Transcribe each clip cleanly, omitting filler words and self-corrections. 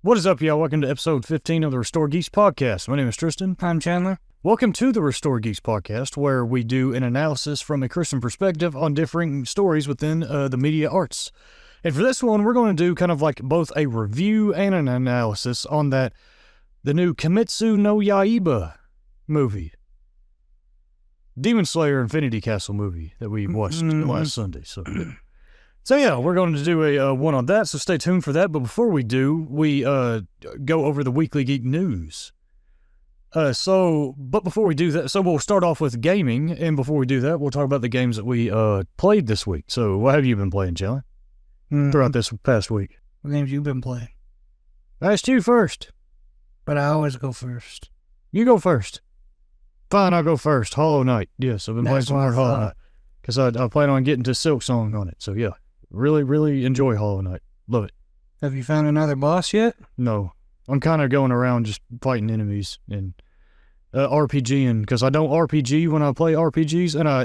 What is up, y'all? Welcome to episode 15 of the Restored Geeks Podcast. My name is Tristan. I'm Chandler. Welcome to the Restored Geeks Podcast, where we do an analysis from a Christian perspective on differing stories within the media arts. And for this one, we're going to do kind of like both a review and an analysis on the new Kimetsu no Yaiba movie. Demon Slayer Infinity Castle movie that we watched last Sunday. So yeah, we're going to do a one on that, so stay tuned for that. But before we do, we go over the weekly geek news. But before we do that, so we'll start off with gaming, and before we do that, we'll talk about the games that we played this week. So what have you been playing, John, throughout this past week? What games you been playing? I asked you first. But I always go first. You go first. Fine, I'll go first. Hollow Knight. Yes, I've been playing some more Hollow Knight. Because I plan on getting to Silk Song on it, so yeah. Really enjoy Hollow Knight. Love it. Have you found another boss yet? No. I'm kind of going around just fighting enemies and RPGing, because I don't RPG when I play RPGs, and I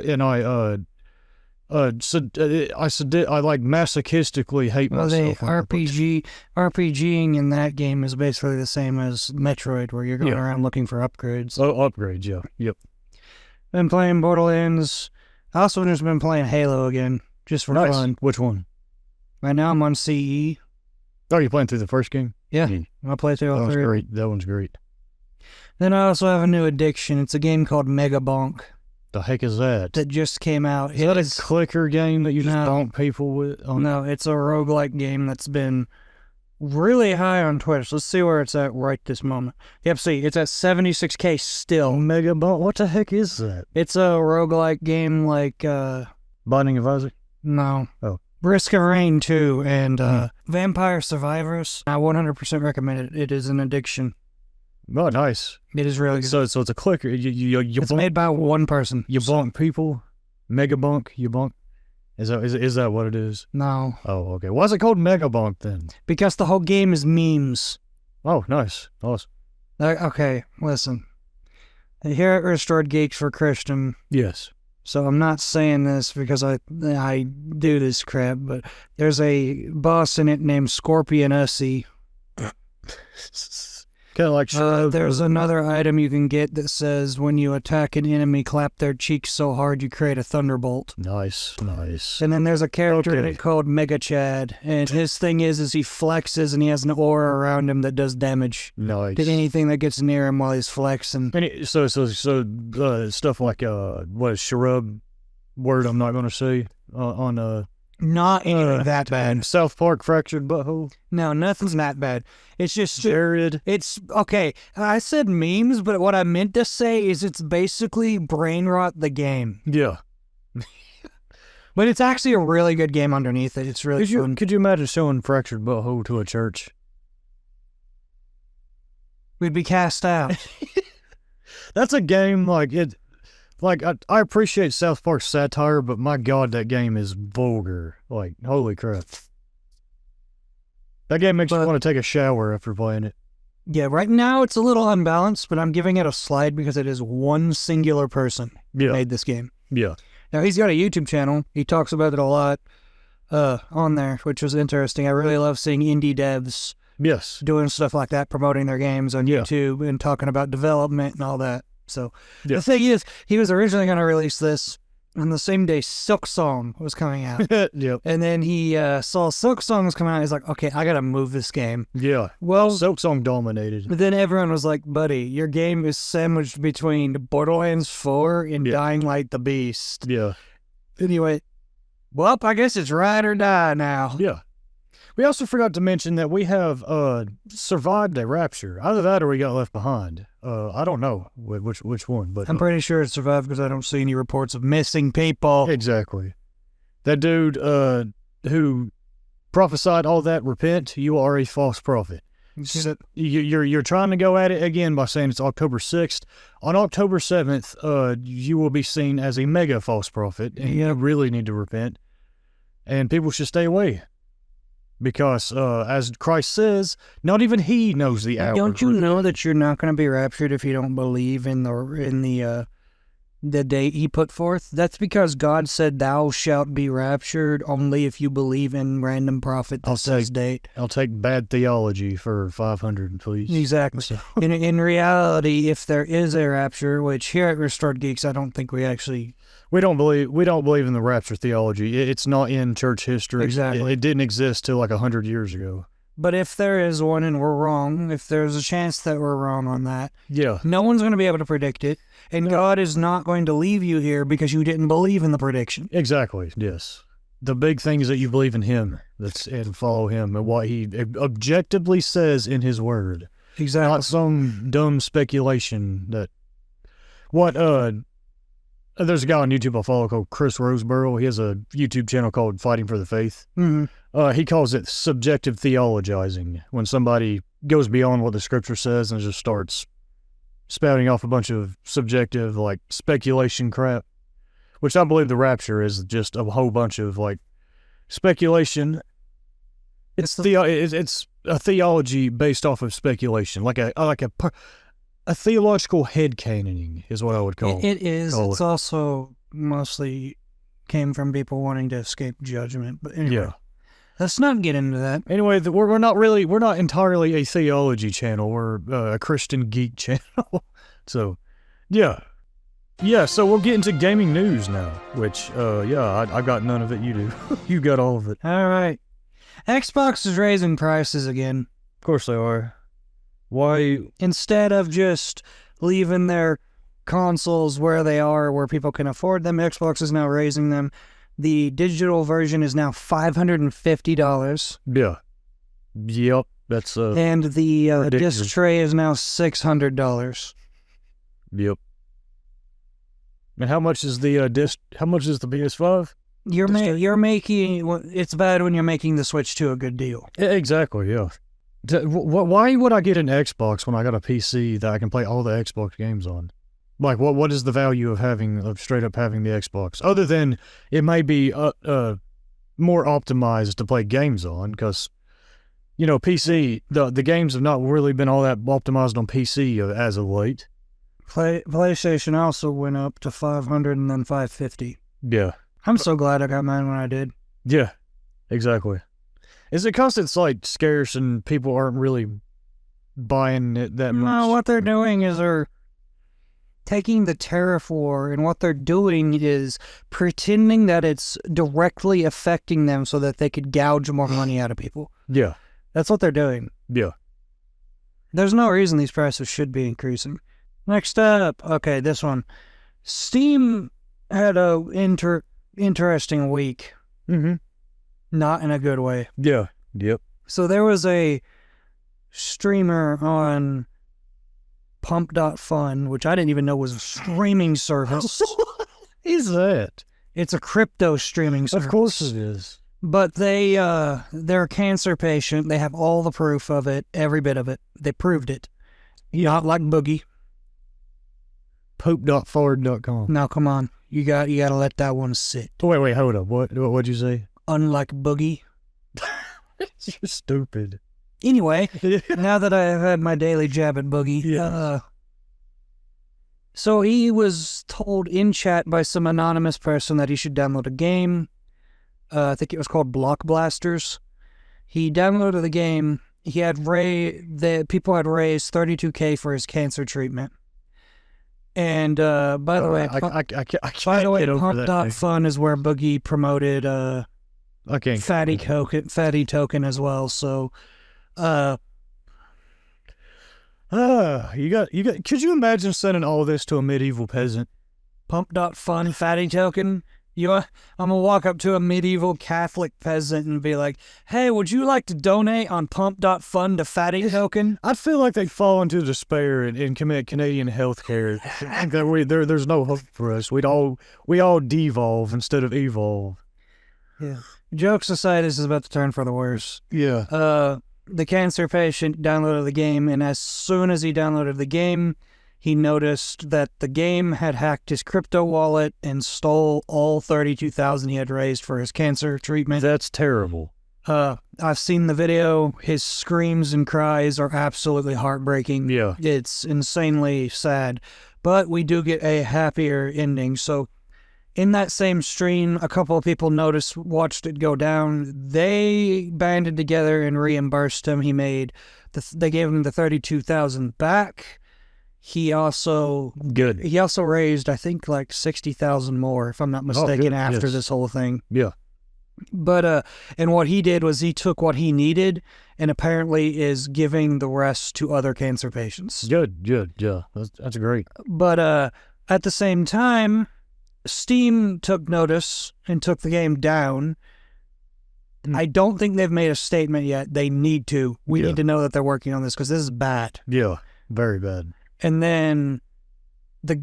like masochistically hate myself. RPGing in that game is basically the same as Metroid, where you're going around looking for upgrades. Oh, upgrades, yeah. Yep. Been playing Borderlands. I also just been playing Halo again. Just for fun. Which one? Right now I'm on CE. Oh, you're playing through the first game? Yeah. I play through all three. That one's great. Then I also have a new addiction. It's a game called Mega Bonk. The heck is that? That just came out. Is that a clicker game that you just bonk people with? No, it's a roguelike game that's been really high on Twitch. Let's see where it's at right this moment. Yep, see, it's at 76K still. Mega Bonk? What the heck is that? It's a roguelike game like... Binding of Isaac? No. Oh. Risk of Rain 2 and Vampire Survivors. I 100% recommend it. It is an addiction. Oh, nice. It is really good. So it's a clicker. It's made by one person. You bonk people? Mega Bonk? You bonk? Is that what it is? No. Oh, okay. Why is it called Mega Bonk then? Because the whole game is memes. Oh, nice. Awesome. Okay, listen. Here at Restored Geeks for Christian. Yes. So I'm not saying this because I do this crap, but there's a boss in it named Scorpion Ussy. Kind of like... there's another item you can get that says when you attack an enemy, clap their cheeks so hard you create a thunderbolt. Nice. And then there's a character in it called Mega Chad, and his thing is he flexes and he has an aura around him that does damage. Nice. To anything that gets near him while he's flexing. So stuff like what is Shrub word I'm not going to say on Not anything that bad. South Park Fractured Butthole? No, nothing's that bad. It's just... Jared? It's... Okay, I said memes, but what I meant to say is it's basically Brain Rot the game. Yeah. But it's actually a really good game underneath it. It's really fun. Could you imagine showing Fractured Butthole to a church? We'd be cast out. That's a game like it... Like, I appreciate South Park satire, but my God, that game is vulgar. Like, holy crap. That game makes you want to take a shower after playing it. Yeah, right now it's a little unbalanced, but I'm giving it a slide because it is one singular person who made this game. Yeah. Now, he's got a YouTube channel. He talks about it a lot on there, which was interesting. I really love seeing indie devs doing stuff like that, promoting their games on YouTube and talking about development and all that. So the thing is, he was originally going to release this on the same day Silk Song was coming out. And then he saw Silk Song was coming out. He's like, okay, I got to move this game. Yeah. Well, Silk Song dominated. But then everyone was like, buddy, your game is sandwiched between Borderlands 4 and Dying Light the Beast. Yeah. Anyway, well, I guess it's ride or die now. Yeah. We also forgot to mention that we have survived a rapture. Either that or we got left behind. I don't know which one, but I'm pretty sure it survived because I don't see any reports of missing people. Exactly. That dude who prophesied all that, repent, you are a false prophet. You're trying to go at it again by saying it's October 6th. On October 7th, you will be seen as a mega false prophet, and you really need to repent. And people should stay away. Because, as Christ says, not even he knows the hour. Don't you know that you're not going to be raptured if you don't believe in the the date he put forth. That's because God said, "Thou shalt be raptured only if you believe in random prophet that says date." I'll take bad theology for 500, please. Exactly. So. In reality, if there is a rapture, which here at Restored Geeks, I don't think we actually... We don't believe in the rapture theology. It's not in church history. Exactly. It didn't exist till like 100 years ago. But if there is one and we're wrong, if there's a chance that we're wrong on that, yeah, no one's going to be able to predict it. And God is not going to leave you here because you didn't believe in the prediction. Exactly, yes. The big thing is that you believe in him and follow him and what he objectively says in his word. Exactly. Not some dumb speculation that... There's a guy on YouTube I follow called Chris Roseborough. He has a YouTube channel called Fighting for the Faith. Mm-hmm. He calls it subjective theologizing, when somebody goes beyond what the scripture says and just starts spouting off a bunch of subjective, like, speculation crap, which I believe the rapture is just a whole bunch of, like, speculation. It's a theology based off of speculation, like a theological headcanoning is what I would call it. It is. It's also mostly came from people wanting to escape judgment. But anyway, yeah. Let's not get into that. Anyway, we're not entirely a theology channel. We're a Christian geek channel. So, yeah. Yeah, so we'll get into gaming news now, which, I got none of it. You do. You got all of it. All right. Xbox is raising prices again. Of course they are. Why? Instead of just leaving their consoles where they are, where people can afford them, Xbox is now raising them. The digital version is now $550. Yeah. Yep. That's and the disc tray is now $600. Yep. And how much is the disc? How much is the PS5? You're making... It's bad when you're making the Switch 2 a good deal. Exactly. Yeah. Why would I get an Xbox when I got a PC that I can play all the Xbox games on? Like, what is the value of straight up having the Xbox? Other than it may be more optimized to play games on, because, PC, the games have not really been all that optimized on PC as of late. PlayStation also went up to $500 and then $550. Yeah. I'm so glad I got mine when I did. Yeah, exactly. Is it because it's, like, scarce and people aren't really buying it that much? No, what they're doing is they're taking the tariff war, and what they're doing is pretending that it's directly affecting them so that they could gouge more money out of people. Yeah. That's what they're doing. Yeah. There's no reason these prices should be increasing. Next up, okay, this one. Steam had a interesting week. Mm-hmm. Not in a good way. Yeah. Yep. So there was a streamer on Pump.fun, which I didn't even know was a streaming service. What is that? It's a crypto streaming service. Of course it is. But they're a cancer patient. They have all the proof of it, every bit of it. They proved it. Not like Boogie. Pope.forward.com. Now, come on. You got to let that one sit. Wait, hold up. What'd you say? Unlike Boogie. You're stupid. Anyway, now that I have had my daily jab at Boogie, so he was told in chat by some anonymous person that he should download a game. I think it was called Block Blasters. He downloaded the game. People had raised $32K for his cancer treatment. And by the way, Pump.fun is where Boogie promoted Fatty Token as well. So, could you imagine sending all this to a medieval peasant? Pump.fun, Fatty Token. I'm gonna walk up to a medieval Catholic peasant and be like, "Hey, would you like to donate on Pump.fun to Fatty Token?" I'd feel like they'd fall into despair and commit Canadian healthcare. There's no hope for us. We all devolve instead of evolve. Yeah. Jokes aside, this is about to turn for the worse. Yeah. The cancer patient downloaded the game, and as soon as he downloaded the game, he noticed that the game had hacked his crypto wallet and stole all $32,000 he had raised for his cancer treatment. That's terrible. I've seen the video. His screams and cries are absolutely heartbreaking. Yeah. It's insanely sad. but we do get a happier ending. So in that same stream, a couple of people watched it go down. They banded together and reimbursed him. They gave him the $32,000 back. He also raised, I think, like $60,000 more, if I'm not mistaken, after this whole thing. Yeah. But and what he did was he took what he needed and apparently is giving the rest to other cancer patients. Good. Yeah, that's great. But at the same time, Steam took notice and took the game down. I don't think they've made a statement yet. They need to. We need to know that they're working on this because this is bad. Yeah, very bad. And then the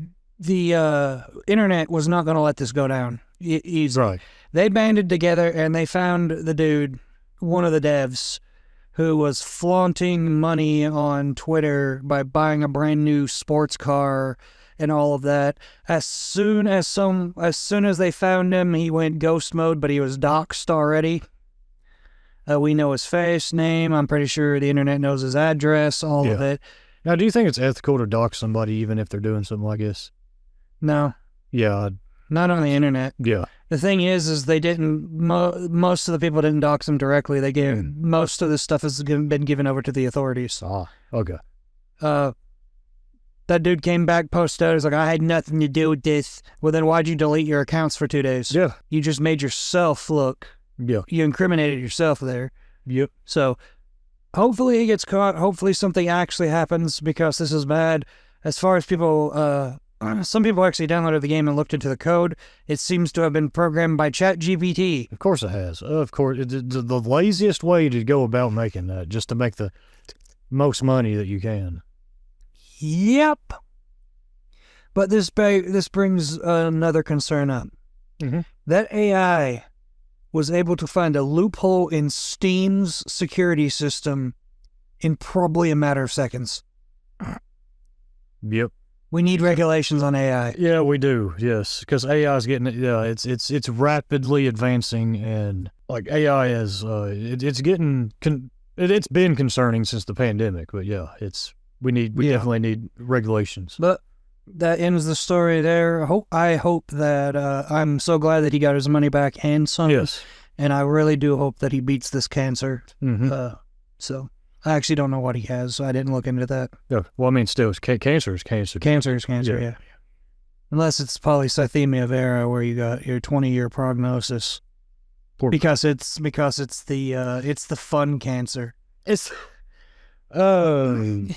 internet was not going to let this go down easy. Right. They banded together and they found the dude, one of the devs, who was flaunting money on Twitter by buying a brand new sports car and all of that. As soon as they found him, he went ghost mode, but he was doxxed already. We know his face, name. I'm pretty sure the internet knows his address, all of it. Now, do you think it's ethical to dox somebody even if they're doing something like this? No. Yeah. Not on the internet. Yeah. The thing is they didn't, most of the people didn't dox him directly. They gave, most of this stuff has been given over to the authorities. Ah, okay. That dude came back, posted, he's like, I had nothing to do with this. Well, then why'd you delete your accounts for 2 days? Yeah. You just made yourself look. Yeah. You incriminated yourself there. Yep. So hopefully he gets caught. Hopefully something actually happens because this is bad. As far as people, some people actually downloaded the game and looked into the code. It seems to have been programmed by ChatGPT. Of course it has. Of course. It's the laziest way to go about making that, just to make the most money that you can. Yep. But this brings another concern up. Mm-hmm. That AI was able to find a loophole in Steam's security system in probably a matter of seconds. Yep. We need regulations on AI. Yeah, we do. Yes, because AI is getting it's rapidly advancing, and like AI is it's been concerning since the pandemic. But yeah, we definitely need regulations. But that ends the story there. I hope that I'm so glad that he got his money back and some. Yes, and I really do hope that he beats this cancer. Mm-hmm. So. I actually don't know what he has, so I didn't look into that. Yeah, well, I mean, still, cancer is cancer. Cancer is cancer, yeah. Unless it's polycythemia vera, where you got your 20-year prognosis. Because it's the fun cancer. It's the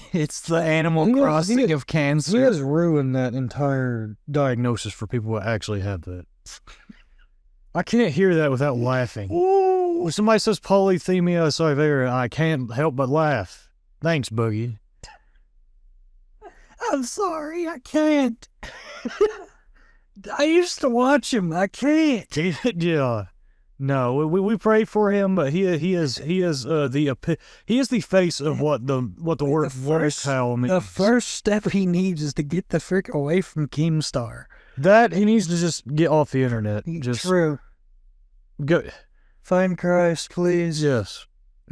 Animal Crossing of cancer. He has ruined that entire diagnosis for people who actually have that. I can't hear that without laughing. Ooh. When somebody says polycythemia vera, I can't help but laugh. Thanks, Boogie. I'm sorry, I can't. I used to watch him. I can't. Yeah. No, we pray for him, but he is the face of what the word versatile means. The first step he needs is to get the frick away from Keemstar. That he needs to just get off the internet. Just true. Go. Find Christ, please. Yes.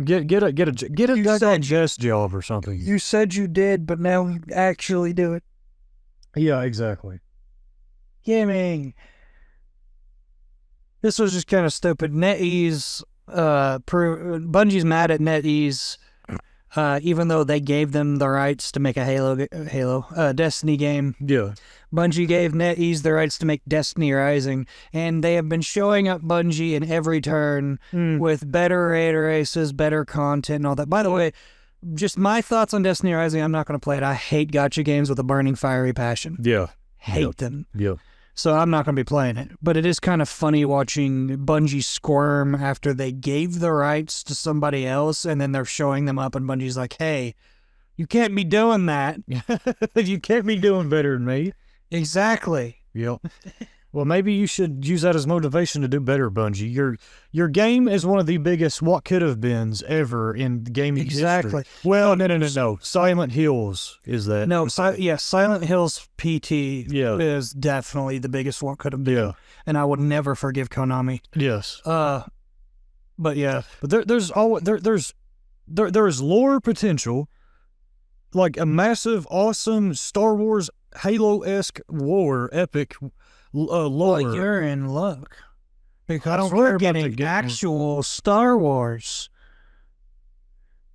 Get a digest job or something. You said you did, but now actually do it. Yeah, exactly. Gaming. This was just kind of stupid. NetEase, Bungie's mad at NetEase, even though they gave them the rights to make a Destiny game. Yeah. Bungie gave NetEase the rights to make Destiny Rising, and they have been showing up Bungie in every turn with better raid races, better content, and all that. By the way, just my thoughts on Destiny Rising, I'm not going to play it. I hate gacha games with a burning, fiery passion. Yeah. Hate them. Yeah. So I'm not going to be playing it. But it is kind of funny watching Bungie squirm after they gave the rights to somebody else, and then they're showing them up, and Bungie's like, hey, you can't be doing that. You can't be doing better than me. Exactly. Yep. Well, maybe you should use that as motivation to do better, Bungie. Your game is one of the biggest what could have beens ever in gaming history. Well, no. Silent Hills is that. No, Silent Hills PT is definitely the biggest what could have been. Yeah. And I would never forgive Konami. Yes. But yeah. But there's lore potential, like a massive, awesome Star Wars Halo-esque war, epic lore. Well, you're in luck. Because we're getting actual Star Wars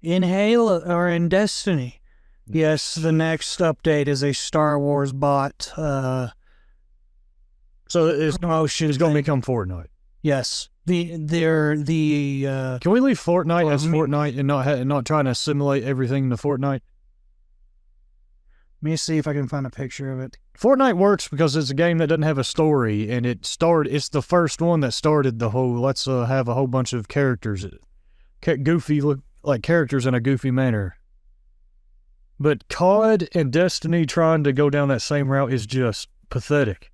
in Halo or in Destiny. Yes, the next update is a Star Wars bot. So it's going to become Fortnite. Yes. Can we leave Fortnite as Fortnite and not trying to simulate everything to Fortnite? Let me see if I can find a picture of it. Fortnite works because it's a game that doesn't have a story, and it's the first one that started the whole let's have a whole bunch of characters, goofy look like characters in a goofy manner. But COD and Destiny trying to go down that same route is just pathetic.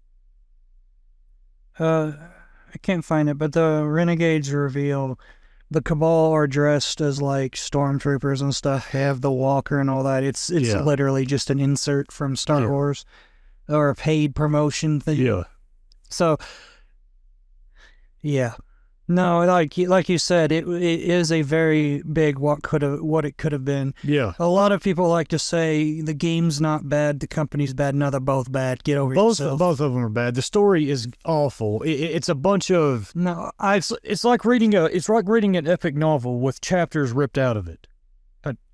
I can't find it, but the Renegades reveal the Cabal are dressed as like stormtroopers and stuff, have the walker and all that. It's literally just an insert from Star Wars or a paid promotion thing. Yeah. So, yeah. No, like you said, it is a very big what it could have been. Yeah. A lot of people like to say the game's not bad, the company's bad. No, they're both bad. Get over yourself. Both of them are bad. The story is awful. It's a bunch of It's like reading an epic novel with chapters ripped out of it.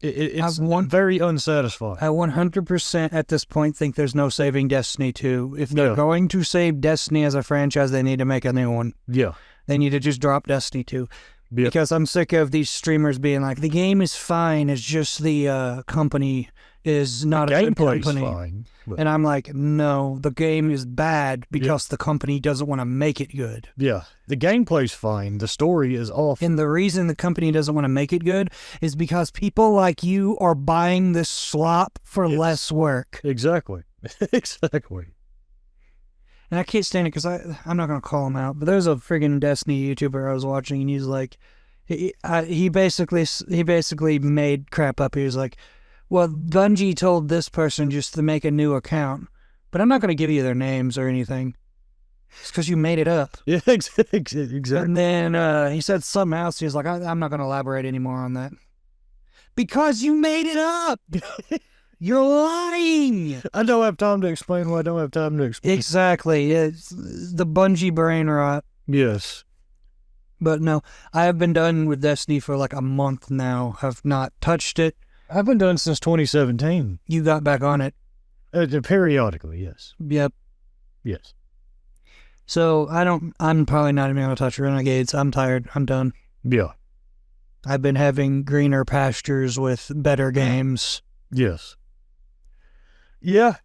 It's very unsatisfying. I 100% at this point think there's no saving Destiny 2. If they're going to save Destiny as a franchise, they need to make a new one. Yeah. They need to just drop Destiny 2. Because I'm sick of these streamers being like, the game is fine, it's just the company is not a good company. Fine, and I'm like, no, the game is bad because the company doesn't want to make it good. Yeah, the gameplay's fine, the story is awful. And the reason the company doesn't want to make it good is because people like you are buying this slop for less work. Exactly. Exactly. And I can't stand it because I'm not going to call him out, but there's a friggin' Destiny YouTuber I was watching, and he's like, he basically made crap up. He was like, well, Bungie told this person just to make a new account, but I'm not going to give you their names or anything. It's because you made it up. Yeah, exactly. And then he said something else. He was like, I'm not going to elaborate anymore on that. Because you made it up! You're lying! I don't have time to explain why I don't have time to explain. Exactly. It's the Bungie brain rot. Yes. But no, I have been done with Destiny for like a month now. Have not touched it. I've been done since 2017. You got back on it. Periodically, yes. Yep. Yes. So I'm probably not even going to touch Renegades. I'm tired. I'm done. Yeah. I've been having greener pastures with better games. Yes. Yeah.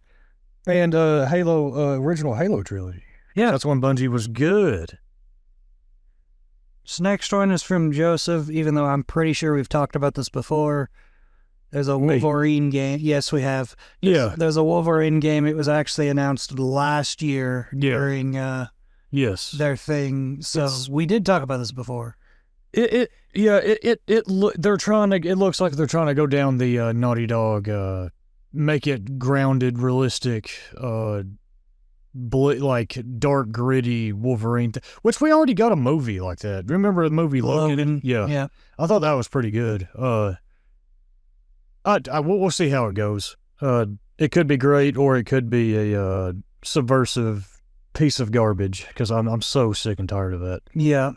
And original Halo trilogy. Yeah. That's when Bungie was good. This next one is from Joseph, even though I'm pretty sure we've talked about this before. There's a Wolverine game. Yes, we have. Yeah. There's a Wolverine game. It was actually announced last year during their thing. So we did talk about this before. It looks like they're trying to go down the Naughty Dog, make it grounded, realistic, like dark, gritty Wolverine, which we already got a movie like that. Remember the movie Logan? Yeah. I thought that was pretty good. We'll see how it goes. It could be great, or it could be a subversive piece of garbage, because I'm so sick and tired of that. Yeah.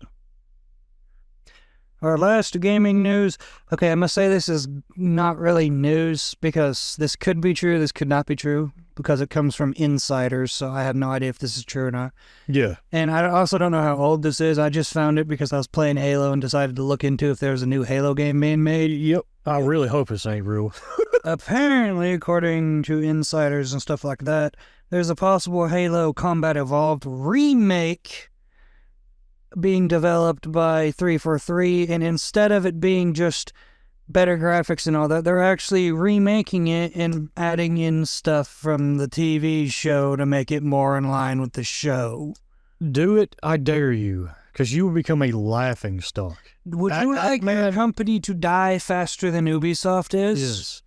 Our last gaming news. Okay, I must say this is not really news, because this could be true, this could not be true, because it comes from insiders, so I have no idea if this is true or not. Yeah. And I also don't know how old this is. I just found it because I was playing Halo and decided to look into if there was a new Halo game being made. Yep. I really hope this ain't real. Apparently, according to insiders and stuff like that, there's a possible Halo Combat Evolved remake being developed by 343, and instead of it being just better graphics and all that, they're actually remaking it and adding in stuff from the TV show to make it more in line with the show. Do it, I dare you, because you will become a laughing stock. Would you like your company to die faster than Ubisoft is? Yes.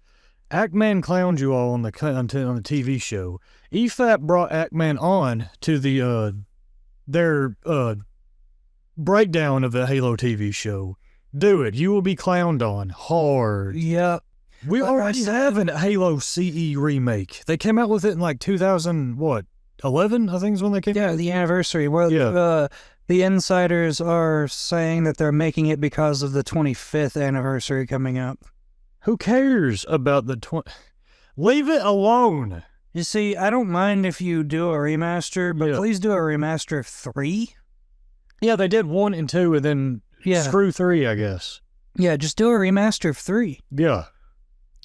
Ackman clowned you all on the TV show. EFAP brought Ackman on to their breakdown of the Halo TV show. Do it. You will be clowned on hard. Yep. We already have an Halo CE remake. They came out with it in like 2011, I think is when they came out. Yeah, the anniversary. Well, the insiders are saying that they're making it because of the 25th anniversary coming up. Who cares about the Leave it alone. You see, I don't mind if you do a remaster, but please do a remaster of 3. Yeah, they did 1 and 2 and then screw 3, I guess. Yeah, just do a remaster of 3. Yeah.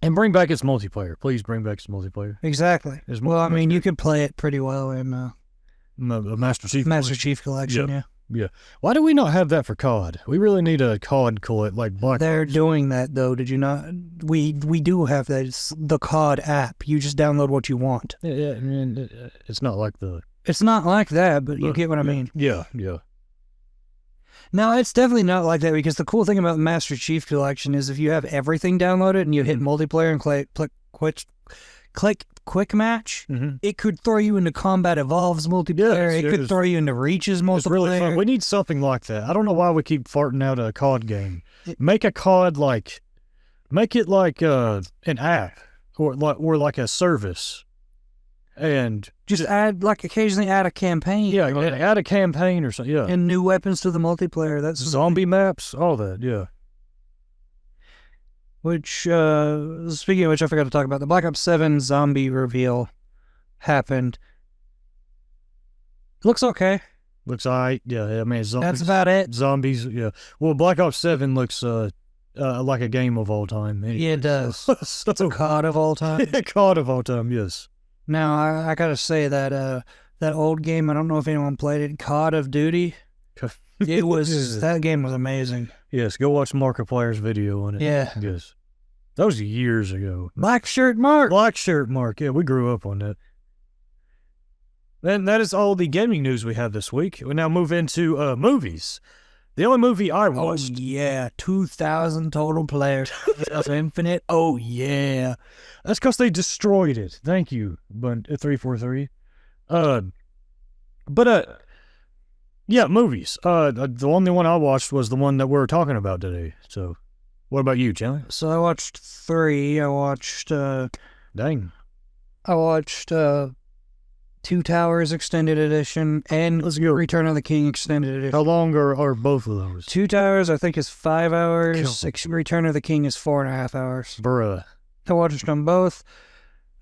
And bring back its multiplayer. Please bring back its multiplayer. Exactly. Well, I mean, you could play it pretty well in Master Chief Collection, Yeah. Why do we not have that for COD? We really need a COD like Black They're Ops. doing that, though. Did you not? We do have that. It's the COD app. You just download what you want. Yeah, I mean, it's not like the... It's not like that, but you get what I mean. Yeah. No, it's definitely not like that, because the cool thing about the Master Chief Collection is if you have everything downloaded and you hit multiplayer and click quick match, it could throw you into Combat Evolves multiplayer. It could throw you into Reaches multiplayer. It's really fun. We need something like that. I don't know why we keep farting out a COD game. Make a COD make it like an app or like a service. And just occasionally add a campaign. Yeah, add a campaign or something. Yeah, and new weapons to the multiplayer. That's zombie maps, all that. Yeah. Which, speaking of which, I forgot to talk about the Black Ops 7 zombie reveal happened. Looks okay. Looks alright. Yeah, I mean, zombies, that's about it. Zombies. Yeah. Well, Black Ops 7 looks like a game of all time. Anyway. Yeah, it does. It's a COD of all time. COD of all time. Yes. Now, I gotta say that that old game, I don't know if anyone played it, COD of Duty. It was that game was amazing. Yes, go watch Markiplier's video on it. Yeah. Yes. That was years ago. Black Shirt Mark. Yeah, we grew up on that. And that is all the gaming news we have this week. We now move into movies. The only movie I watched. Oh, yeah. 2,000 total players of Infinite. Oh, yeah. That's because they destroyed it. Thank you, 343. Yeah, movies. The only one I watched was the one that we're talking about today. So, what about you, Chandler? So I watched 3. I watched... Dang. I watched... Two Towers Extended Edition and Return of the King Extended Edition. How long are both of those? Two Towers, I think, is 5 hours. Return of the King is 4.5 hours. Bruh. I watched them both.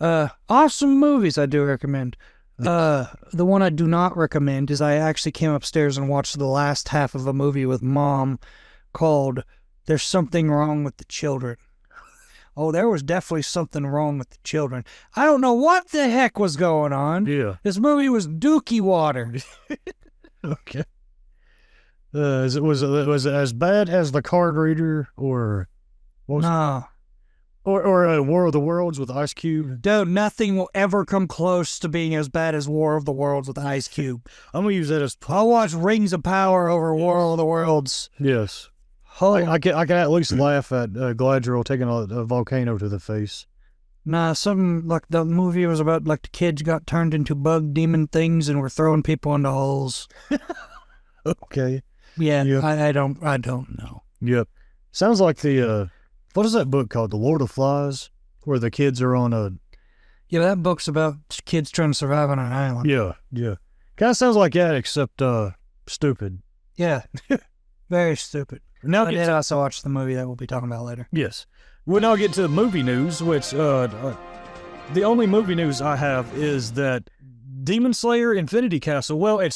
Awesome movies I do recommend. The one I do not recommend is I actually came upstairs and watched the last half of a movie with Mom called There's Something Wrong with the Children. Oh, there was definitely something wrong with the children. I don't know what the heck was going on. Yeah. This movie was dookie water. Okay. Was it as bad as The Card Reader or... No. Or War of the Worlds with Ice Cube? Dude, nothing will ever come close to being as bad as War of the Worlds with Ice Cube. I'm going to use that as... I'll watch Rings of Power over War of the Worlds. Yes. I can at least laugh at Galadriel taking a volcano to the face. Nah, something like the movie was about like the kids got turned into bug demon things and were throwing people into holes. Okay. Yeah, yep. I don't know. Yep. Sounds like the what is that book called? The Lord of Flies, where the kids are on a... Yeah, that book's about kids trying to survive on an island. Yeah. Kind of sounds like that, except stupid. Yeah. Very stupid. Now I did also watch the movie that we'll be talking about later. Yes. We'll now get to movie news, which the only movie news I have is that Demon Slayer Infinity Castle, well, the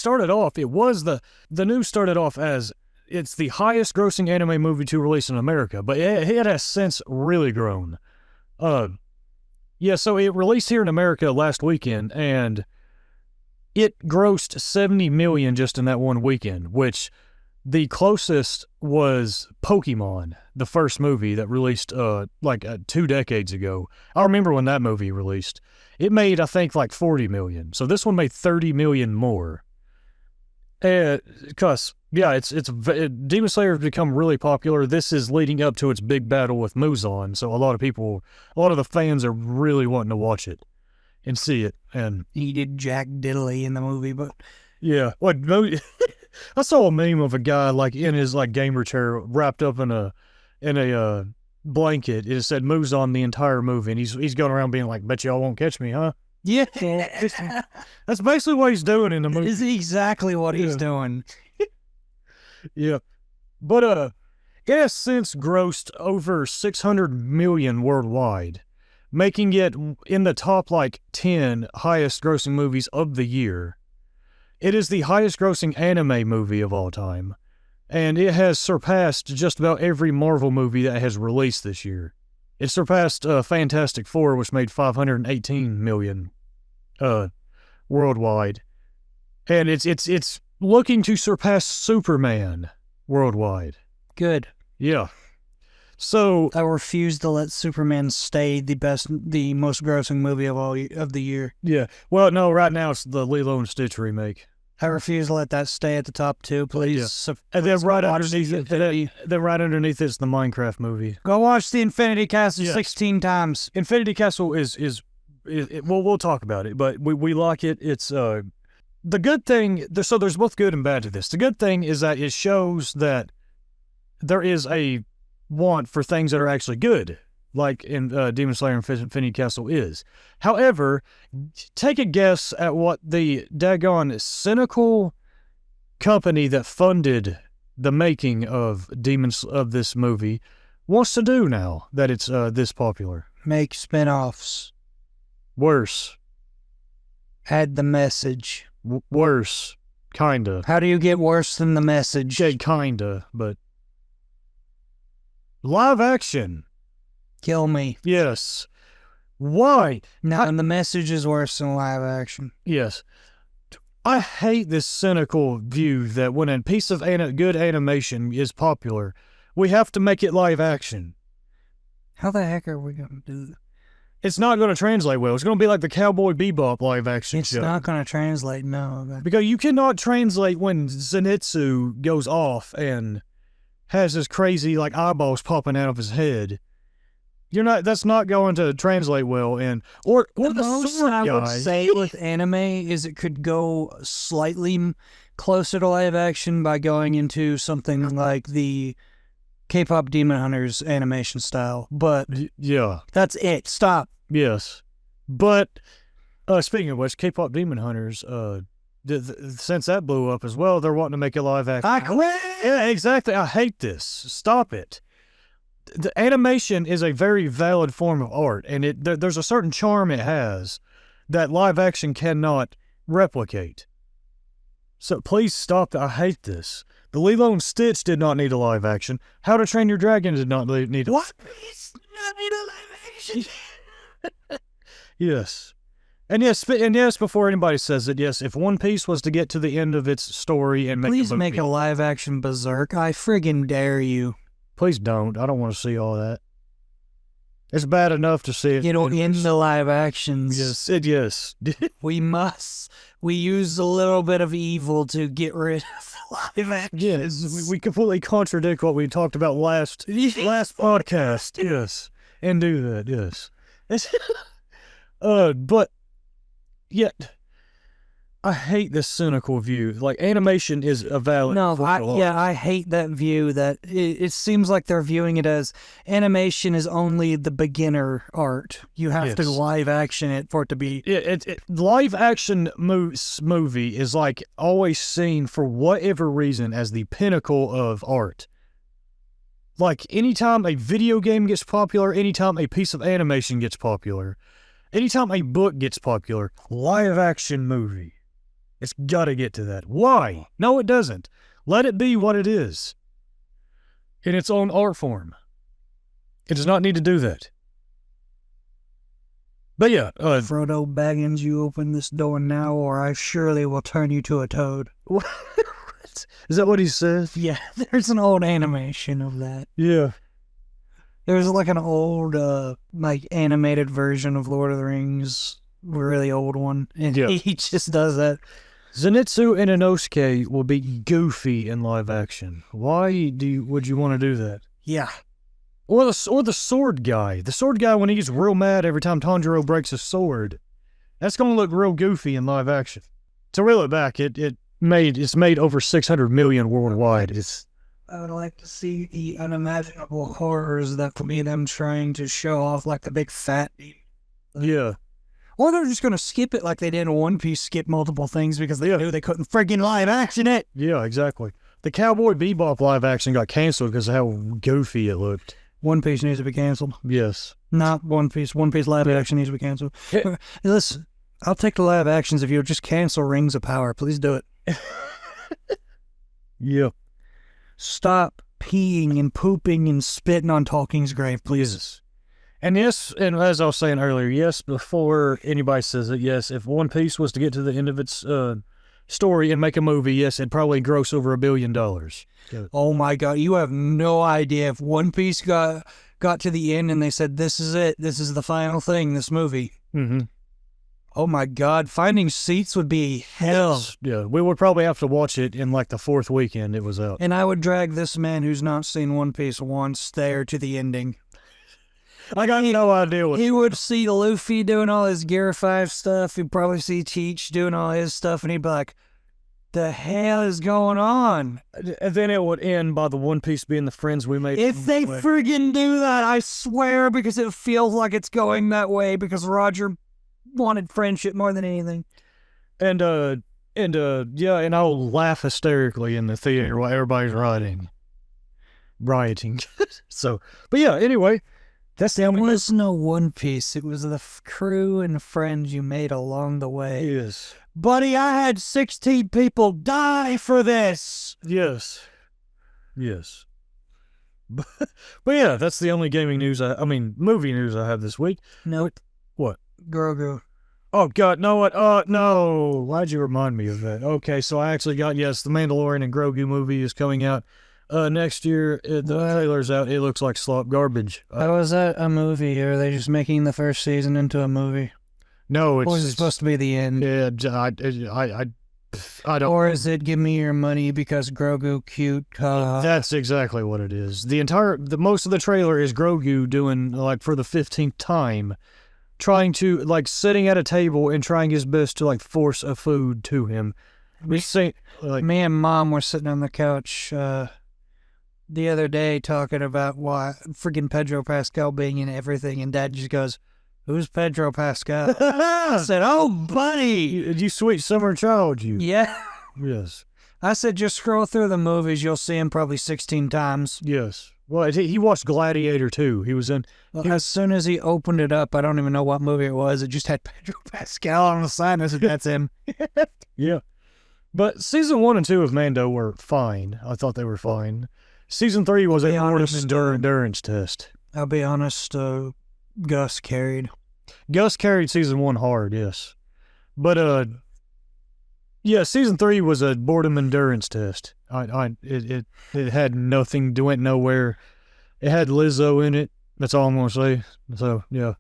news started off as it's the highest grossing anime movie to release in America, but it has since really grown. So it released here in America last weekend, and it grossed $70 million just in that one weekend, which... The closest was Pokemon, the first movie that released 2 decades ago. I remember when that movie released. It made, I think, like $40 million. So this one made $30 million more. Because, Demon Slayer has become really popular. This is leading up to its big battle with Muzan. So a lot of the fans are really wanting to watch it and see it. And he did Jack Diddley in the movie, but... Yeah. What movie... I saw a meme of a guy like in his like gamer chair wrapped up in a blanket. It said Muzan the entire movie, and he's going around being like, bet y'all won't catch me, huh? Yeah. That's basically what he's doing in the movie. Is exactly what he's doing. Yeah. But it has since grossed over 600 million worldwide, making it in the top 10 highest grossing movies of the year. It is the highest grossing anime movie of all time, and it has surpassed just about every Marvel movie that has released this year. It surpassed Fantastic Four, which made 518 million worldwide, and it's looking to surpass Superman worldwide. Good. Yeah. So I refuse to let Superman stay the most grossing movie of the year. Yeah. Well, no, right now it's the Lilo and Stitch remake. I refuse to let that stay at the top 2, please. Yeah. And then right underneath it's the Minecraft movie. Go watch the Infinity Castle 16 times. Infinity Castle is well, we'll talk about it, but we like it. It's the good thing. So there's both good and bad to this. The good thing is that it shows that there is a want for things that are actually good, like in Demon Slayer and Infinity Castle is. However, take a guess at what the daggone cynical company that funded the making of this movie wants to do now that it's this popular. Make spin-offs. Worse. Add the message. Worse. Kinda. How do you get worse than the message? Yeah, kinda, but live action. Kill me. Yes. Why? And the message is worse than live action. Yes. I hate this cynical view that when a piece of good animation is popular, we have to make it live action. How the heck are we going to do that? It's not going to translate well. It's going to be like the Cowboy Bebop live action show. It's not going to translate, no. Because you cannot translate when Zenitsu goes off and has his crazy eyeballs popping out of his head. That's not going to translate well. Or the most sword I guy. would say with anime is it could go slightly closer to live action by going into something like the K-pop Demon Hunters animation style. But yeah, that's it. Stop. Yes. But speaking of which, K-pop Demon Hunters, since that blew up as well, they're wanting to make it live action. I quit. Yeah, exactly. I hate this. Stop it. The animation is a very valid form of art, and there's a certain charm it has that live action cannot replicate. So please stop that. I hate this. The Lilo and Stitch did not need a live action. How to Train Your Dragon did not need a... What? It's not need a live action. Yes. And yes, before anybody says it, yes, if One Piece was to get to the end of its story and Please make a live action Berserk. I friggin' dare you. Please don't. I don't want to see all that. It's bad enough to see it. In the live actions. Yes. We use a little bit of evil to get rid of the live actions. Yes, we completely contradict what we talked about last podcast. Yes. And do that, yes. But yet I hate this cynical view. Animation is a valid... I hate that view that it seems like they're viewing it as animation is only the beginner art. You have to live action it for it to be... Live action movie is always seen for whatever reason as the pinnacle of art. Anytime a video game gets popular, anytime a piece of animation gets popular, anytime a book gets popular, live action movie. It's got to get to that. Why? No, it doesn't. Let it be what it is. In its own art form. It does not need to do that. But yeah. Frodo Baggins, you open this door now or I surely will turn you to a toad. What? Is that what he says? Yeah, there's an old animation of that. Yeah. There's an old, animated version of Lord of the Rings, a really old one, and he just does that. Zenitsu and Inosuke will be goofy in live action. Why would you want to do that? Yeah. Or the sword guy. The sword guy when he gets real mad every time Tanjiro breaks his sword. That's going to look real goofy in live action. To reel it back, it's made over 600 million worldwide. I would like to see the unimaginable horrors that could be them trying to show off like the big fat. Yeah. Or they're just going to skip it like they did in One Piece, skip multiple things because they knew they couldn't friggin' live action it. Yeah, exactly. The Cowboy Bebop live action got canceled because of how goofy it looked. One Piece needs to be canceled. Yes. Not One Piece. One Piece live action needs to be canceled. Hey, listen, I'll take the live actions if you'll just cancel Rings of Power. Please do it. Yeah. Stop peeing and pooping and spitting on Tolkien's grave, please. And yes, and as I was saying earlier, yes, before anybody says it, yes, if One Piece was to get to the end of its story and make a movie, yes, it'd probably gross over $1 billion. Oh my God, you have no idea if One Piece got to the end and they said, this is it, this is the final thing, this movie. Mm-hmm. Oh my God, finding seats would be hell. Yeah, we would probably have to watch it in like the 4th weekend it was out. And I would drag this man who's not seen One Piece once there to the ending. I got no idea what... He would see Luffy doing all his Gear 5 stuff. He'd probably see Teach doing all his stuff, and he'd be like, the hell is going on? And then it would end by the One Piece being the friends we made. If they friggin' do that, I swear, because it feels like it's going that way, because Roger wanted friendship more than anything. And yeah, and I'll laugh hysterically in the theater while everybody's rioting. So, but yeah, anyway... That's the only... It was no One Piece. It was the crew and friends you made along the way. Yes. Buddy, I had 16 people die for this. Yes. Yes. But yeah, that's the only gaming news movie news I have this week. No. What? Grogu. Oh, God, no, what? No. Why'd you remind me of that? Okay, so I actually got, yes, the Mandalorian and Grogu movie is coming out. Next year, the trailer's out. It looks like slop garbage. How is that a movie? Or are they just making the first season into a movie? No, it's... Or is it supposed to be the end? Yeah, I don't... Or is it give me your money because Grogu cute? That's exactly what it is. Most of the trailer is Grogu doing, like, for the 15th time, trying to, like, sitting at a table and trying his best to, like, force a food to him. Me and Mom were sitting on the couch, the other day talking about why freaking Pedro Pascal being in everything, and Dad just goes, who's Pedro Pascal? I said, oh, buddy. You sweet summer child, you. Yeah. Yes. I said, just scroll through the movies. You'll see him probably 16 times. Yes. Well, he watched Gladiator, too. He was in... As soon as he opened it up, I don't even know what movie it was. It just had Pedro Pascal on the side. I said, that's him. Yeah. But season 1 and 2 of Mando were fine. I thought they were fine. Season 3 was a endurance test. I'll be honest, Gus carried. Gus carried season 1 hard, yes. But, yeah, season 3 was a boredom endurance test. It had nothing, went nowhere. It had Lizzo in it. That's all I'm going to say. So, yeah.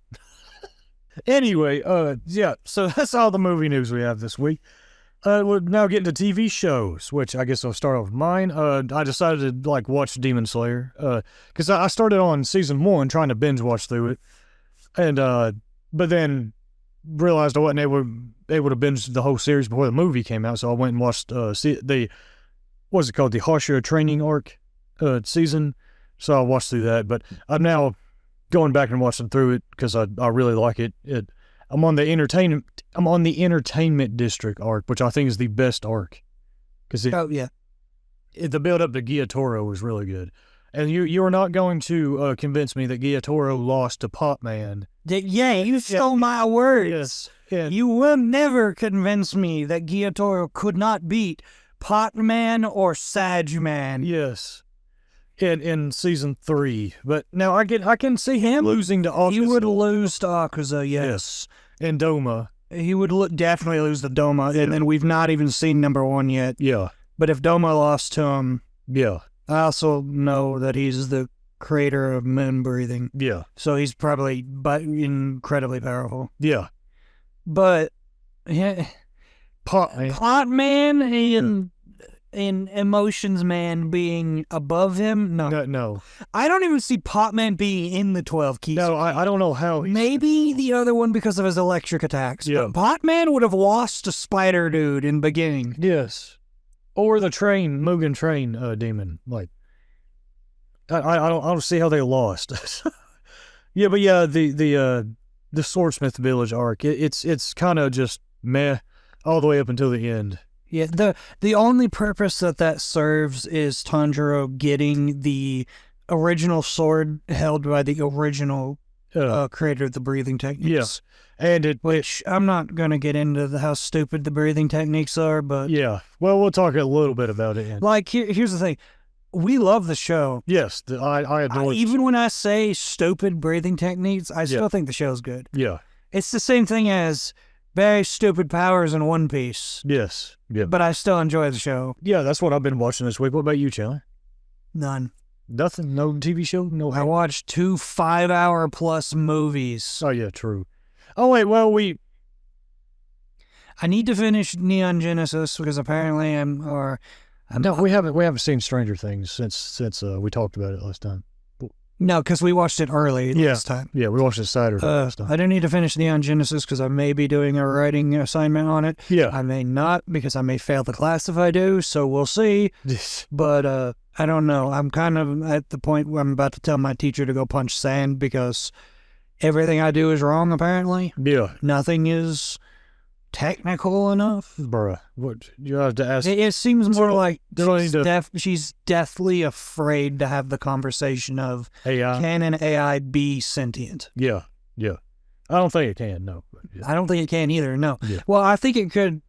Anyway, yeah, so that's all the movie news we have this week. We're now getting to TV shows, which I guess I'll start off with mine. I decided to, like, watch Demon Slayer, because I started on season 1 trying to binge watch through it, and, but then realized I wasn't able to binge the whole series before the movie came out, so I went and watched, what's it called, the Harsha Training Arc, season, so I watched through that, but I'm now going back and watching through it, because I really like it. I'm on the entertainment district arc, which I think is the best arc. The build up to Gyatoro was really good. And you are not going to convince me that Gyatoro lost to Pop Man. Yeah, you stole my words. Yes. Yeah. You will never convince me that Gyatoro could not beat Pot Man or Sag Man. Yes. In season 3. But now I can see him losing to Akaza. He would lose to Akaza, yes. And Doma. He would definitely lose to Doma, and then we've not even seen number 1 yet. Yeah. But if Doma lost to him, yeah. I also know that he's the creator of moon breathing. Yeah. So he's probably incredibly powerful. Yeah. But yeah, Pot Man and Emotions Man being above him? No. I don't even see Pot Man being in the 12 keys. No, I don't know how. Maybe the other one because of his electric attacks. Yeah. But Pot Man would have lost to Spider Dude in the beginning. Yes. Or the Mugen Train demon. Like, I don't see how they lost. Yeah, but yeah, the Swordsmith Village arc, it's kind of just meh all the way up until the end. Yeah, the only purpose that serves is Tanjiro getting the original sword held by the original creator of the breathing techniques. Yeah, and which I'm not going to get into how stupid the breathing techniques are, but... Yeah, well, we'll talk a little bit about it. Like, here's the thing. We love the show. Yes, I adore it. Even when I say stupid breathing techniques, I still think the show's good. Yeah. It's the same thing as very stupid powers in One Piece. Yes. Yeah. But I still enjoy the show. Yeah, that's what I've been watching this week. What about you, Chandler? None. Nothing? No TV show? No. I watched 2 5-hour-plus movies. Oh, yeah, true. Oh, wait, well, I need to finish Neon Genesis because apparently No, we haven't seen Stranger Things since we talked about it last time. No, because we watched it early last time. Yeah, we watched it Saturday last time. I do need to finish Neon Genesis because I may be doing a writing assignment on it. Yeah. I may not because I may fail the class if I do, so we'll see. But I don't know. I'm kind of at the point where I'm about to tell my teacher to go punch sand because everything I do is wrong, apparently. Yeah. Nothing is technical enough. Bruh, what you have to ask? It seems more like she's deathly afraid to have the conversation of AI. Can an AI be sentient? Yeah, yeah. I don't think it can. No, yeah. I don't think it can either. No. Yeah. Well, I think it could.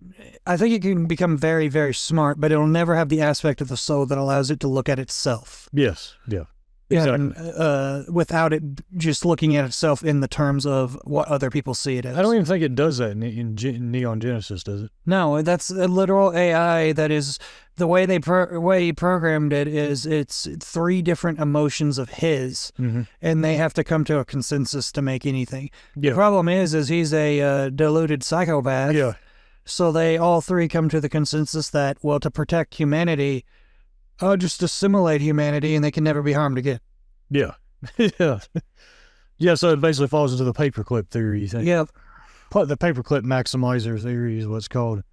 I think it can become very, very smart, but it'll never have the aspect of the soul that allows it to look at itself. Yes. Yeah. Exactly. And, without it just looking at itself in the terms of what other people see it as. I don't even think it does that in Neon Genesis, does it? No, that's a literal AI. That is the way way he programmed it. Is it's 3 different emotions of his, and they have to come to a consensus to make anything. Yeah. The problem is he's a deluded psychopath. Yeah. So they all 3 come to the consensus that to protect humanity. Just assimilate humanity and they can never be harmed again. Yeah. Yeah. Yeah, so it basically falls into the paperclip theory, you think? Yep. The paperclip maximizer theory is what's called.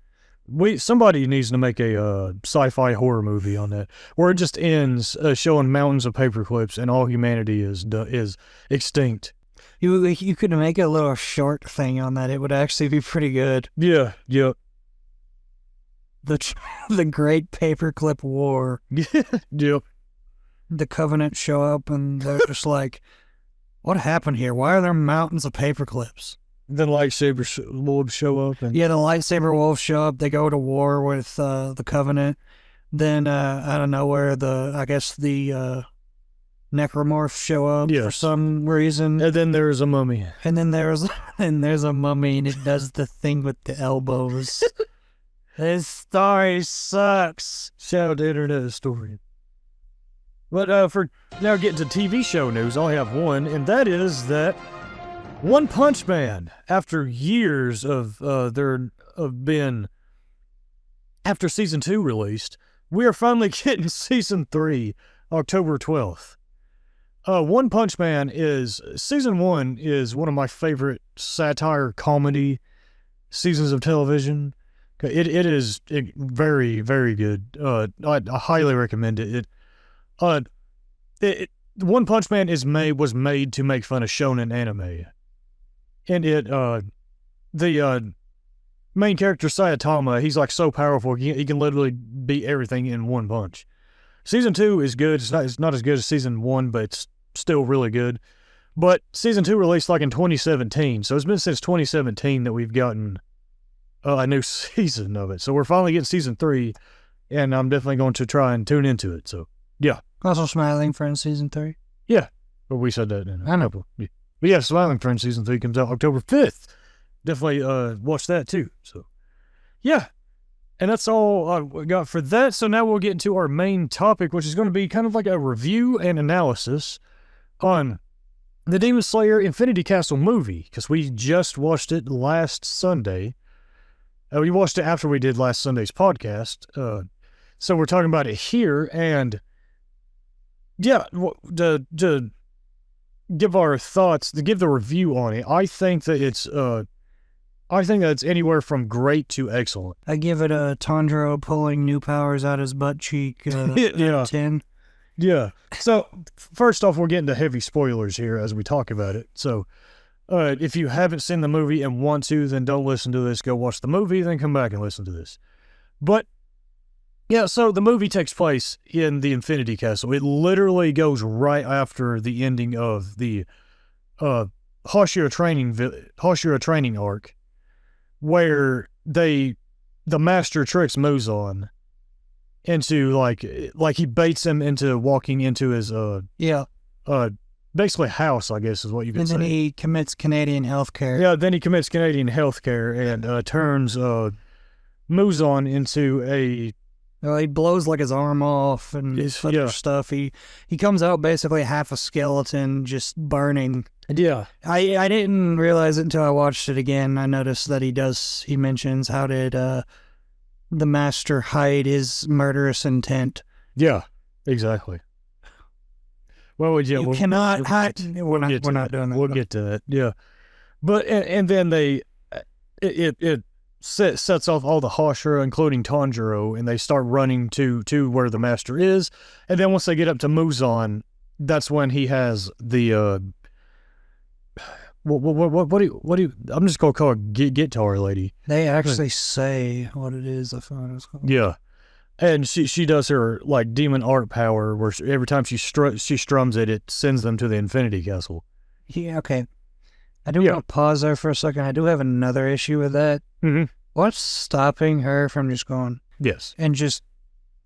Somebody needs to make a sci-fi horror movie on that, where it just ends showing mountains of paperclips and all humanity is extinct. You could make a little short thing on that. It would actually be pretty good. Yeah, yeah. The Great Paperclip War. Yep. The Covenant show up and they're just like, what happened here? Why are there mountains of paperclips? Then lightsaber wolves show up. Yeah, the lightsaber wolves show up. They go to war with the Covenant. Then out of nowhere, the necromorphs show up for some reason. And then there's a mummy. And then there's a mummy and it does the thing with the elbows. This story sucks. Shout out to Internet Historian. But for now getting to TV show news, I have one, and that is that One Punch Man, after years after season 2 released, we are finally getting season 3, October 12th. One Punch Man season 1 is one of my favorite satire comedy seasons of television. It is very, very good. I highly recommend it. One Punch Man was made to make fun of shonen anime, and the main character Saitama, he's like so powerful he can literally beat everything in one punch. Season 2 is good. It's not as good as season 1, but it's still really good. But season 2 released like in 2017, so it's been since 2017 that we've gotten a new season of it. So we're finally getting season 3, and I'm definitely going to try and tune into it. So, yeah. Also, Smiling Friends season 3. Yeah. Well, we said that in I know. But yeah, Smiling Friends season 3 comes out October 5th. Definitely watch that too. So, yeah. And that's all we got for that. So now we'll get into our main topic, which is going to be kind of like a review and analysis on the Demon Slayer Infinity Castle movie, because we just watched it last Sunday. We watched it after we did last Sunday's podcast. So we're talking about it here, and yeah, to give our thoughts, to give the review on it, I think that it's anywhere from great to excellent. I give it a Tanjiro pulling new powers out his butt cheek. 10. Yeah. So, first off, we're getting to heavy spoilers here as we talk about it. So, if you haven't seen the movie and want to, then don't listen to this. Go watch the movie, then come back and listen to this. But, yeah, so the movie takes place in the Infinity Castle. It literally goes right after the ending of the Hashira training arc, where the master tricks Muzan into like he baits him into walking into his basically house, I guess is what you could say. And then he commits Canadian healthcare. Yeah, then he commits Canadian healthcare and turns Muzan into a... Well, he blows like his arm off and other stuff. He comes out basically half a skeleton, just burning. Yeah. I didn't realize it until I watched it again. I noticed that he mentions how did the master hide his murderous intent. Yeah, exactly. Well, you cannot hide. We're not doing that. We'll get to that. Yeah. But, and then it sets off all the Hashira, including Tanjiro, and they start running to where the master is. And then once they get up to Muzan, that's when he has the what do you I'm just gonna call her guitar lady. They actually say what it is. I found it was called. Yeah, and she does her like demon art power, where every time she strums it, it sends them to the Infinity Castle. Yeah. Okay. I do want to pause there for a second. I do have another issue with that. Mm-hmm. What's stopping her from just going? Yes. And just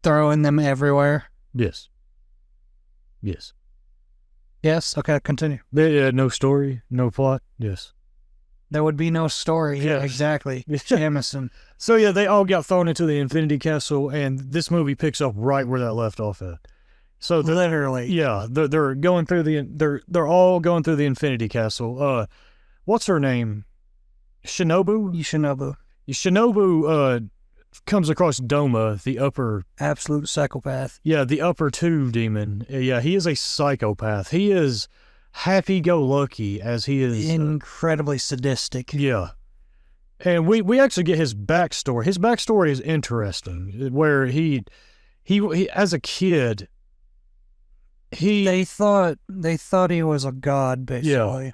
throwing them everywhere? Yes. Yes. Yes? Okay, continue. Yeah, no story, no plot. Yes. There would be no story. Yeah, exactly. Jamison. So yeah, they all got thrown into the Infinity Castle, and this movie picks up right where that left off at. So literally, yeah, they're going through they're all going through the Infinity Castle. What's her name? Shinobu comes across Doma, the upper absolute psychopath. Yeah, the upper two demon. Yeah, he is a psychopath. He is happy-go-lucky as he is incredibly sadistic. Yeah. And we actually get his backstory. His backstory is interesting, where he as a kid, they thought he was a god, basically. Yeah.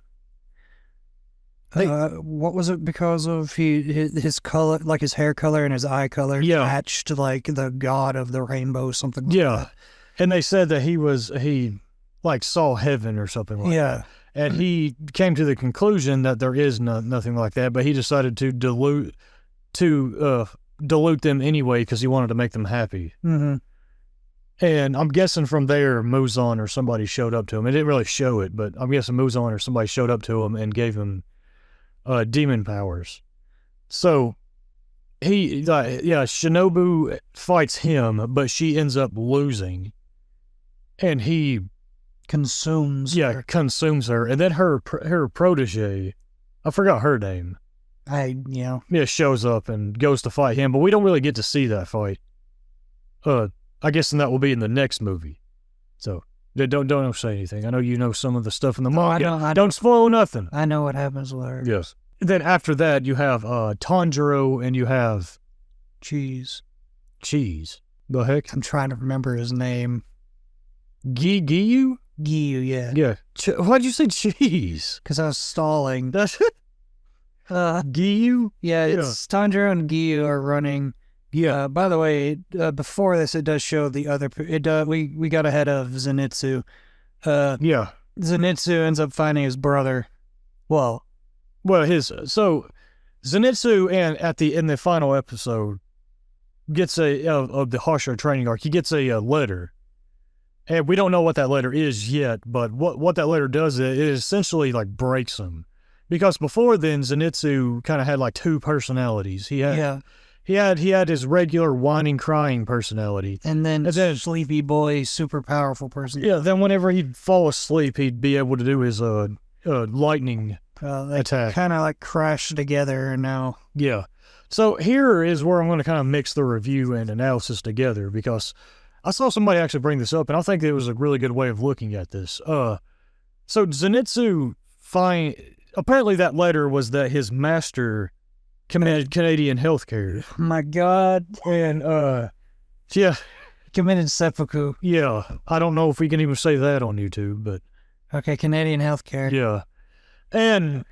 What was it because of his color, like his hair color and his eye color matched like the god of the rainbow, something like that. And they said that he like saw heaven or something like that. And he came to the conclusion that there is nothing like that, but he decided to dilute them anyway because he wanted to make them happy. Mm-hmm. And I'm guessing from there, Muzan or somebody showed up to him. It didn't really show it, but I'm guessing Muzan or somebody showed up to him and gave him demon powers. So Shinobu fights him, but she ends up losing, and he consumes her, and then her protege, I forgot her name. Shows up and goes to fight him, but we don't really get to see that fight. I guess that will be in the next movie. So don't say anything. I know you know some of the stuff in the manga. I don't spoil nothing. I know what happens with her. Yes. Then after that, you have Tanjiro and you have Cheese. The heck? I'm trying to remember his name. Giyu, yeah. Yeah. Why'd you say Cheese? Because I was stalling. That's it? Giyu? Yeah, it's Tanjiro and Giyu are running. Yeah. By the way, before this, it does show the other. We got ahead of Zenitsu. Zenitsu ends up finding his brother. So Zenitsu in the final episode gets of the Hashira training arc. He gets a letter, and we don't know what that letter is yet. But what that letter does is it essentially like breaks him, because before then Zenitsu kind of had like two personalities. He had his regular whining, crying personality. And then sleepy boy, super powerful person. Yeah, then whenever he'd fall asleep, he'd be able to do his lightning attack. Kind of like crash together now. Yeah. So here is where I'm going to kind of mix the review and analysis together, because I saw somebody actually bring this up, and I think it was a really good way of looking at this. So Zenitsu apparently that letter was that his master committed Canadian healthcare. My God. And Committed seppuku. Yeah, I don't know if we can even say that on YouTube, but... Okay, Canadian healthcare. Yeah. And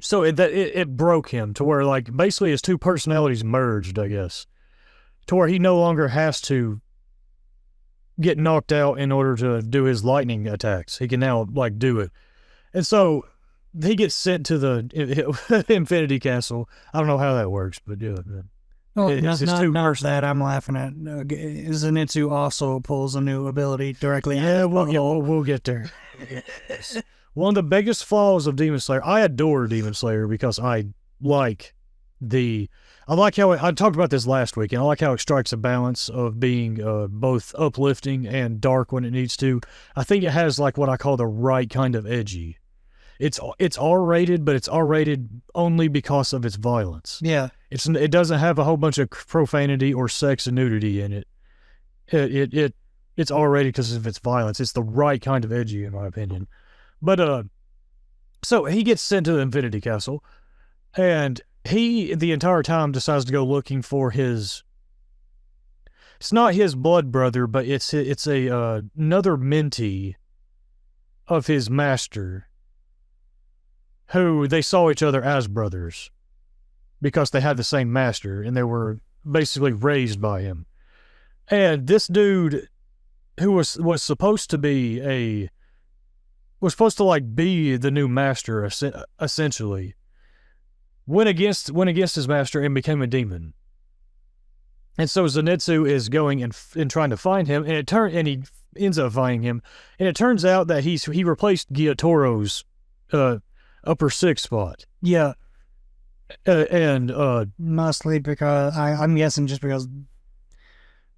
so it broke him to where, like, basically his two personalities merged, I guess, to where he no longer has to get knocked out in order to do his lightning attacks. He can now, like, do it. And so he gets sent to the Infinity Castle. I don't know how that works, but yeah. Oh, not that I'm laughing at. Zenitsu also pulls a new ability directly. Yeah, we'll get there. One of the biggest flaws of Demon Slayer, I adore Demon Slayer because I like how I talked about this last week, and I like how it strikes a balance of being both uplifting and dark when it needs to. I think it has like what I call the right kind of edgy. It's R-rated, but it's R-rated only because of its violence. Yeah. It doesn't have a whole bunch of profanity or sex and nudity in it. It's R-rated because of its violence. It's the right kind of edgy, in my opinion. But so he gets sent to the Infinity Castle, and he the entire time decides to go looking for his. It's not his blood brother, but it's another mentee of his master, who they saw each other as brothers because they had the same master and they were basically raised by him. And this dude, who was supposed to be like be the new master, essentially, went against his master and became a demon. And so Zenitsu is going and trying to find him, and he ends up finding him, and it turns out that he replaced Gyatoro's upper six spot. Yeah. And mostly because I'm guessing just because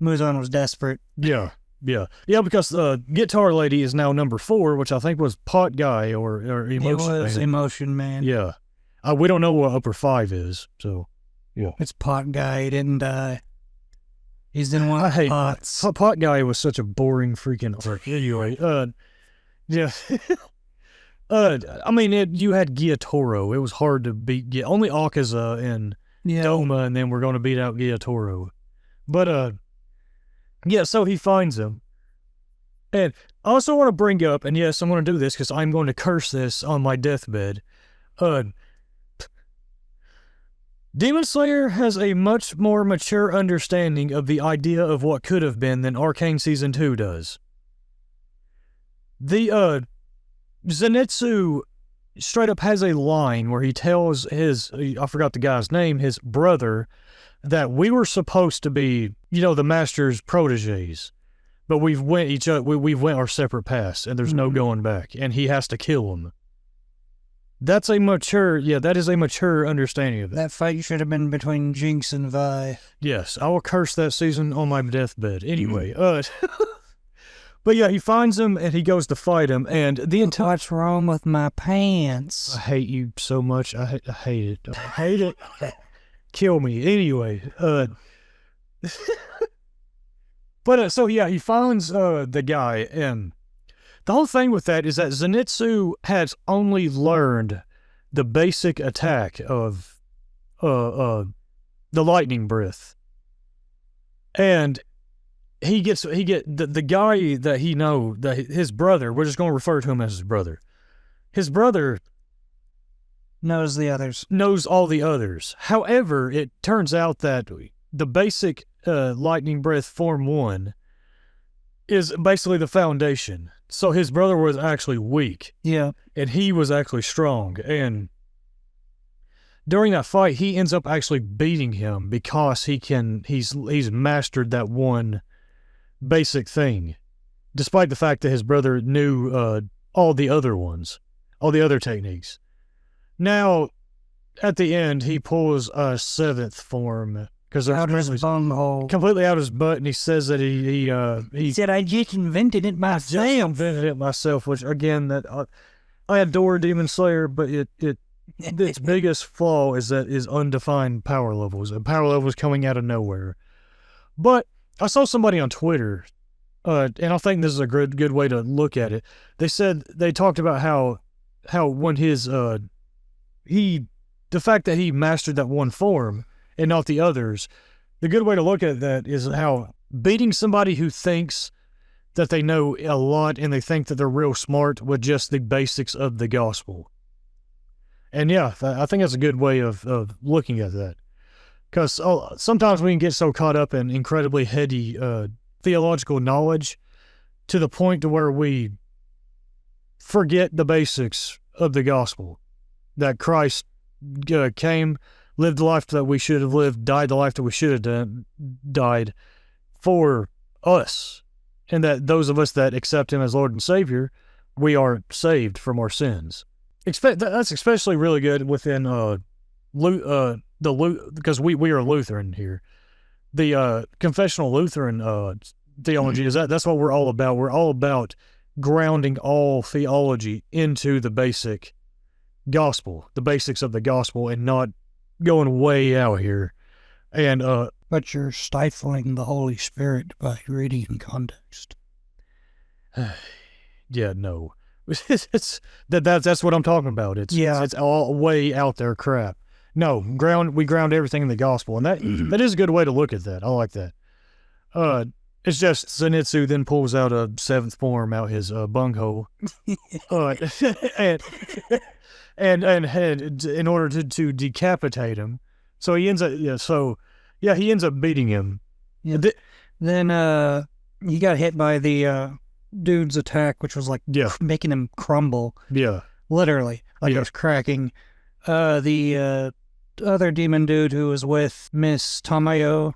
Muzan was desperate. Yeah, because Guitar Lady is now number 4, which I think was Pot Guy or Emotion. It was Emotion Man. Yeah. We don't know what upper 5 is, so yeah. It's Pot Guy. He didn't die. He's in one of the pots. Pot Guy was such a boring freaking arc. Anyway, yeah. I mean, you had Gyatoro. It was hard to beat. Only Akaza and Doma, and then we're going to beat out Gyatoro. But, yeah, so he finds him. And I also want to bring up, and yes, I'm going to do this because I'm going to curse this on my deathbed. Demon Slayer has a much more mature understanding of the idea of what could have been than Arcane Season 2 does. Zenitsu straight up has a line where he tells I forgot the guy's name, his brother, that we were supposed to be, the master's proteges, but we've went our separate paths, and there's no going back, and he has to kill him. That is a mature understanding of that. That fight should have been between Jinx and Vi. Yes, I will curse that season on my deathbed. Anyway, but yeah, he finds him and he goes to fight him, and what's wrong with my pants? I hate you so much. I hate it. I hate it. Kill me. Anyway, but so yeah, he finds the guy, and the whole thing with that is that Zenitsu has only learned the basic attack of the lightning breath, and he gets the guy that his brother. We're just going to refer to him as his brother. His brother knows all the others. However, it turns out that the basic lightning breath form 1 is basically the foundation. So his brother was actually weak. Yeah. And he was actually strong. And during that fight, he ends up actually beating him because he's mastered that one basic thing, despite the fact that his brother knew all the other techniques. Now, at the end, he pulls a 7th form because they're completely out of his butt, and he says that he said, "I just invented it myself." Which again, that I adore Demon Slayer, but its biggest flaw is undefined power levels, and power levels coming out of nowhere. But I saw somebody on Twitter, and I think this is a good way to look at it. They talked about how when the fact that he mastered that one form and not the others, the good way to look at that is how beating somebody who thinks that they know a lot and they think that they're real smart with just the basics of the gospel. And yeah, I think that's a good way of looking at that. Because sometimes we can get so caught up in incredibly heady theological knowledge to the point to where we forget the basics of the gospel. That Christ came, lived the life that we should have lived, died the life that we should have died for us. And that those of us that accept him as Lord and Savior, we are saved from our sins. That's especially really good within because we are Lutheran here. The confessional Lutheran theology is that's what we're all about. We're all about grounding all theology into the basic gospel, the basics of the gospel, and not going way out here. And but you're stifling the Holy Spirit by reading in context. Yeah, no. That's what I'm talking about. It's all way out there crap. No, we ground everything in the gospel, and that is a good way to look at that. I like that. It's just Zenitsu then pulls out a seventh form out his bunghole, and in order to decapitate him. So he ends up he ends up beating him. Yeah. Then he got hit by the dude's attack, which was like making him crumble. Yeah. Literally. Like it was cracking. The other demon dude who was with Miss Tamayo.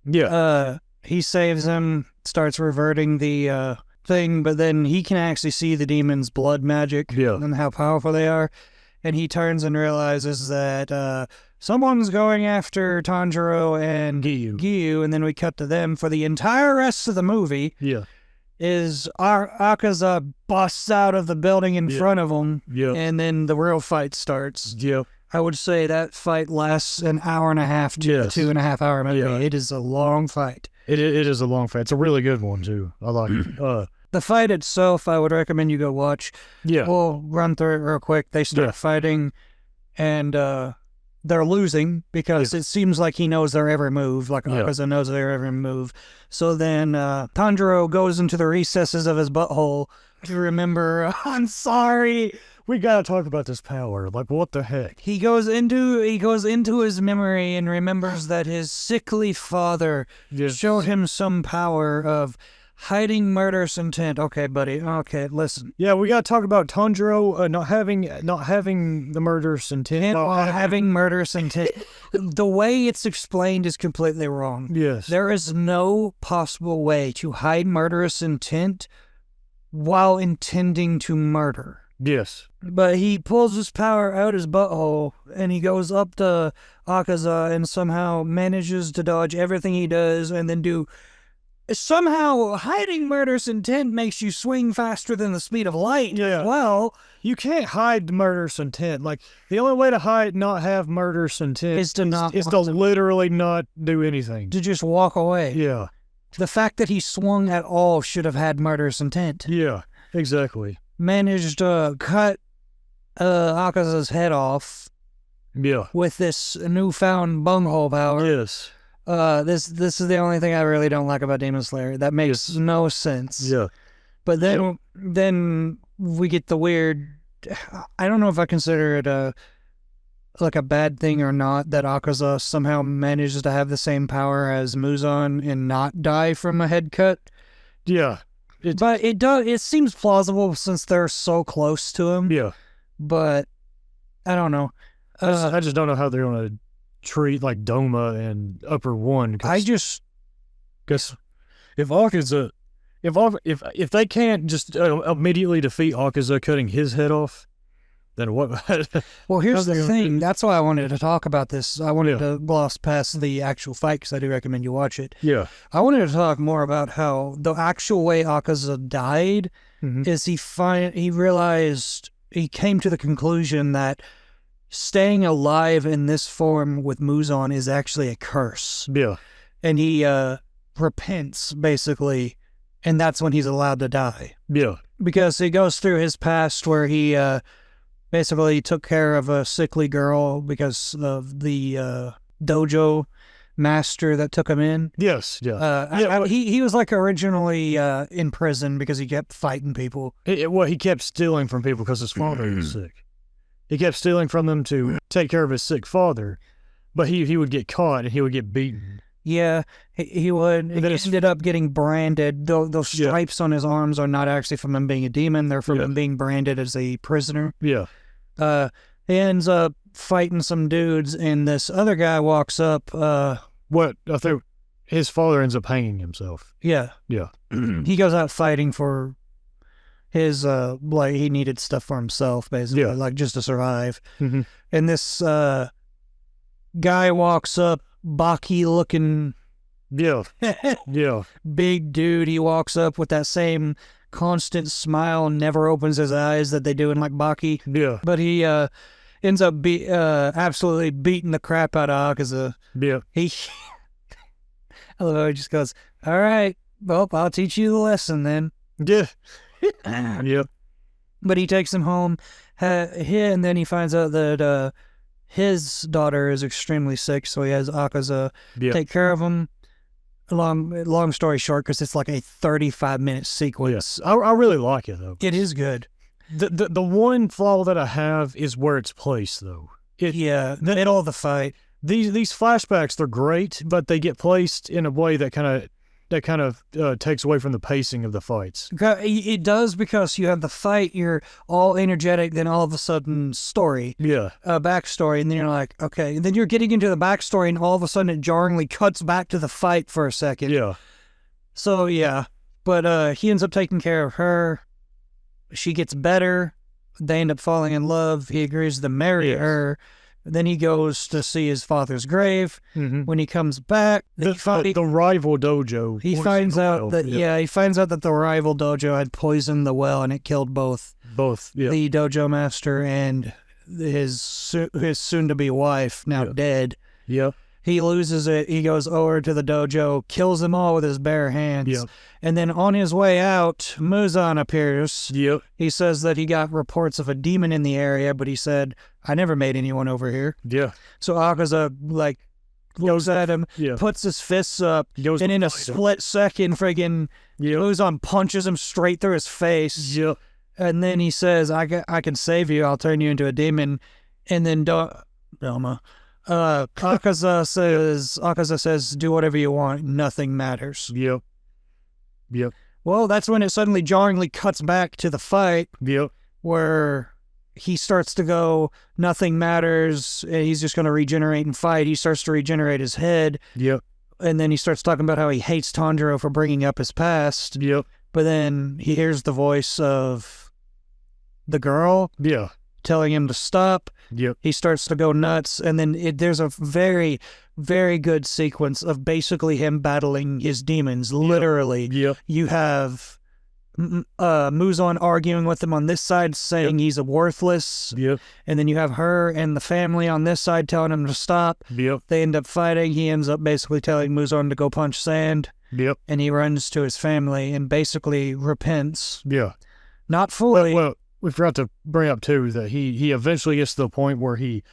Yeah. He saves him, starts reverting the thing, but then he can actually see the demon's blood magic and how powerful they are. And he turns and realizes that someone's going after Tanjiro and Giyu, and then we cut to them for the entire rest of the movie. Yeah. Is Akaza busts out of the building in front of him, and then the real fight starts. Yeah. I would say that fight lasts an hour and a half to 2.5 hour movie. Yeah. It is a long fight. It is a long fight. It's a really good one, too. I like it. The fight itself, I would recommend you go watch. Yeah. We'll run through it real quick. They start fighting, and they're losing because it seems like he knows their every move, like Akaza knows their every move. So then Tanjiro goes into the recesses of his butthole to remember, I'm sorry. We gotta talk about this power. Like, what the heck? He goes into his memory and remembers that his sickly father showed him some power of hiding murderous intent. Okay, buddy. Okay, listen. Yeah, we gotta talk about Tanjiro not having the murderous intent. Having murderous intent. The way it's explained is completely wrong. Yes. There is no possible way to hide murderous intent while intending to murder. Yes. But he pulls his power out his butthole, and he goes up to Akaza and somehow manages to dodge everything he does and then do... Somehow, hiding murderous intent makes you swing faster than the speed of light. Yeah. Well, you can't hide murderous intent. Like, the only way to not have murderous intent is to literally not do anything. To just walk away. Yeah. The fact that he swung at all should have had murderous intent. Yeah, exactly. Managed to cut Akaza's head off. Yeah. With this newfound bunghole power. Yes. This is the only thing I really don't like about Demon Slayer. That makes no sense. Yeah. But then we get the weird... I don't know if I consider it a bad thing or not that Akaza somehow manages to have the same power as Muzan and not die from a head cut. Yeah. But it seems plausible since they're so close to him. Yeah. But I don't know. I just don't know how they're going to treat like Doma and Upper One. Because if Akaza, if they can't just immediately defeat Akaza cutting his head off, then what? Well, here's the thing. That's why I wanted to talk about this. I wanted to gloss past the actual fight because I do recommend you watch it. Yeah. I wanted to talk more about how the actual way Akaza died is he realized, he came to the conclusion that staying alive in this form with Muzan is actually a curse. Yeah. And he repents, basically, and that's when he's allowed to die. Yeah. Because he goes through his past where he basically took care of a sickly girl because of the dojo master that took him in. Yes, yeah. He was like originally in prison because he kept fighting people. He kept stealing from people because his father was sick. He kept stealing from them to take care of his sick father, but he would get caught and he would get beaten. Yeah, he would. He ended up getting branded. Those stripes on his arms are not actually from him being a demon. They're from him being branded as a prisoner. Yeah. He ends up fighting some dudes, and this other guy walks up. I think his father ends up hanging himself. Yeah. Yeah. He goes out fighting for his, he needed stuff for himself, basically, like just to survive. Mm-hmm. And this guy walks up, Baki looking. Yeah. Yeah. Big dude. He walks up with that same constant smile, never opens his eyes that they do in like Baki. Yeah. But he ends up absolutely beating the crap out of Akaza. Yeah. I love how he just goes, all right, well, I'll teach you the lesson then. Yeah. Yeah. But he takes him home, and then he finds out that his daughter is extremely sick, so he has Akaza take care of him. Long story short, because it's like a 35-minute sequence. Yes. I really like it, though. It is good. The one flaw that I have is where it's placed, though. The middle of the fight. These flashbacks, they're great, but they get placed in a way that kind of takes away from the pacing of the fights. It does, because you have the fight, you're all energetic, then all of a sudden story. Yeah. Backstory, and then you're like, okay. And then you're getting into the backstory, and all of a sudden it jarringly cuts back to the fight for a second. Yeah. So, yeah. But he ends up taking care of her. She gets better. They end up falling in love. He agrees to marry her. Then he goes to see his father's grave. Mm-hmm. When he comes back, the rival dojo. He finds out that the rival dojo had poisoned the well, and it killed both the dojo master and his soon-to-be wife, now dead. Yeah. He loses it. He goes over to the dojo, kills them all with his bare hands. Yep. And then on his way out, Muzan appears. Yep. He says that he got reports of a demon in the area, but he said, I never made anyone over here. Yeah. So Akaza, goes at him, puts his fists up, and in a split second, friggin' Muzan punches him straight through his face. Yep. And then he says, I can save you. I'll turn you into a demon. And then Doma. Akaza says, do whatever you want. Nothing matters. Yep. Yep. Well, that's when it suddenly jarringly cuts back to the fight. Yep. Where he starts to go, nothing matters. He's just going to regenerate and fight. He starts to regenerate his head. Yep. And then he starts talking about how he hates Tanjiro for bringing up his past. Yep. But then he hears the voice of the girl. Yeah. Telling him to stop. Yep. He starts to go nuts, and then there's a very, very good sequence of basically him battling his demons, literally. Yep. You have Muzan arguing with him on this side, saying he's a worthless. Yep. And then you have her and the family on this side telling him to stop. Yep. They end up fighting. He ends up basically telling Muzan to go punch sand. Yep. And he runs to his family and basically repents. Yeah. Not fully. Well, we forgot to bring up, too, that he eventually gets to the point where he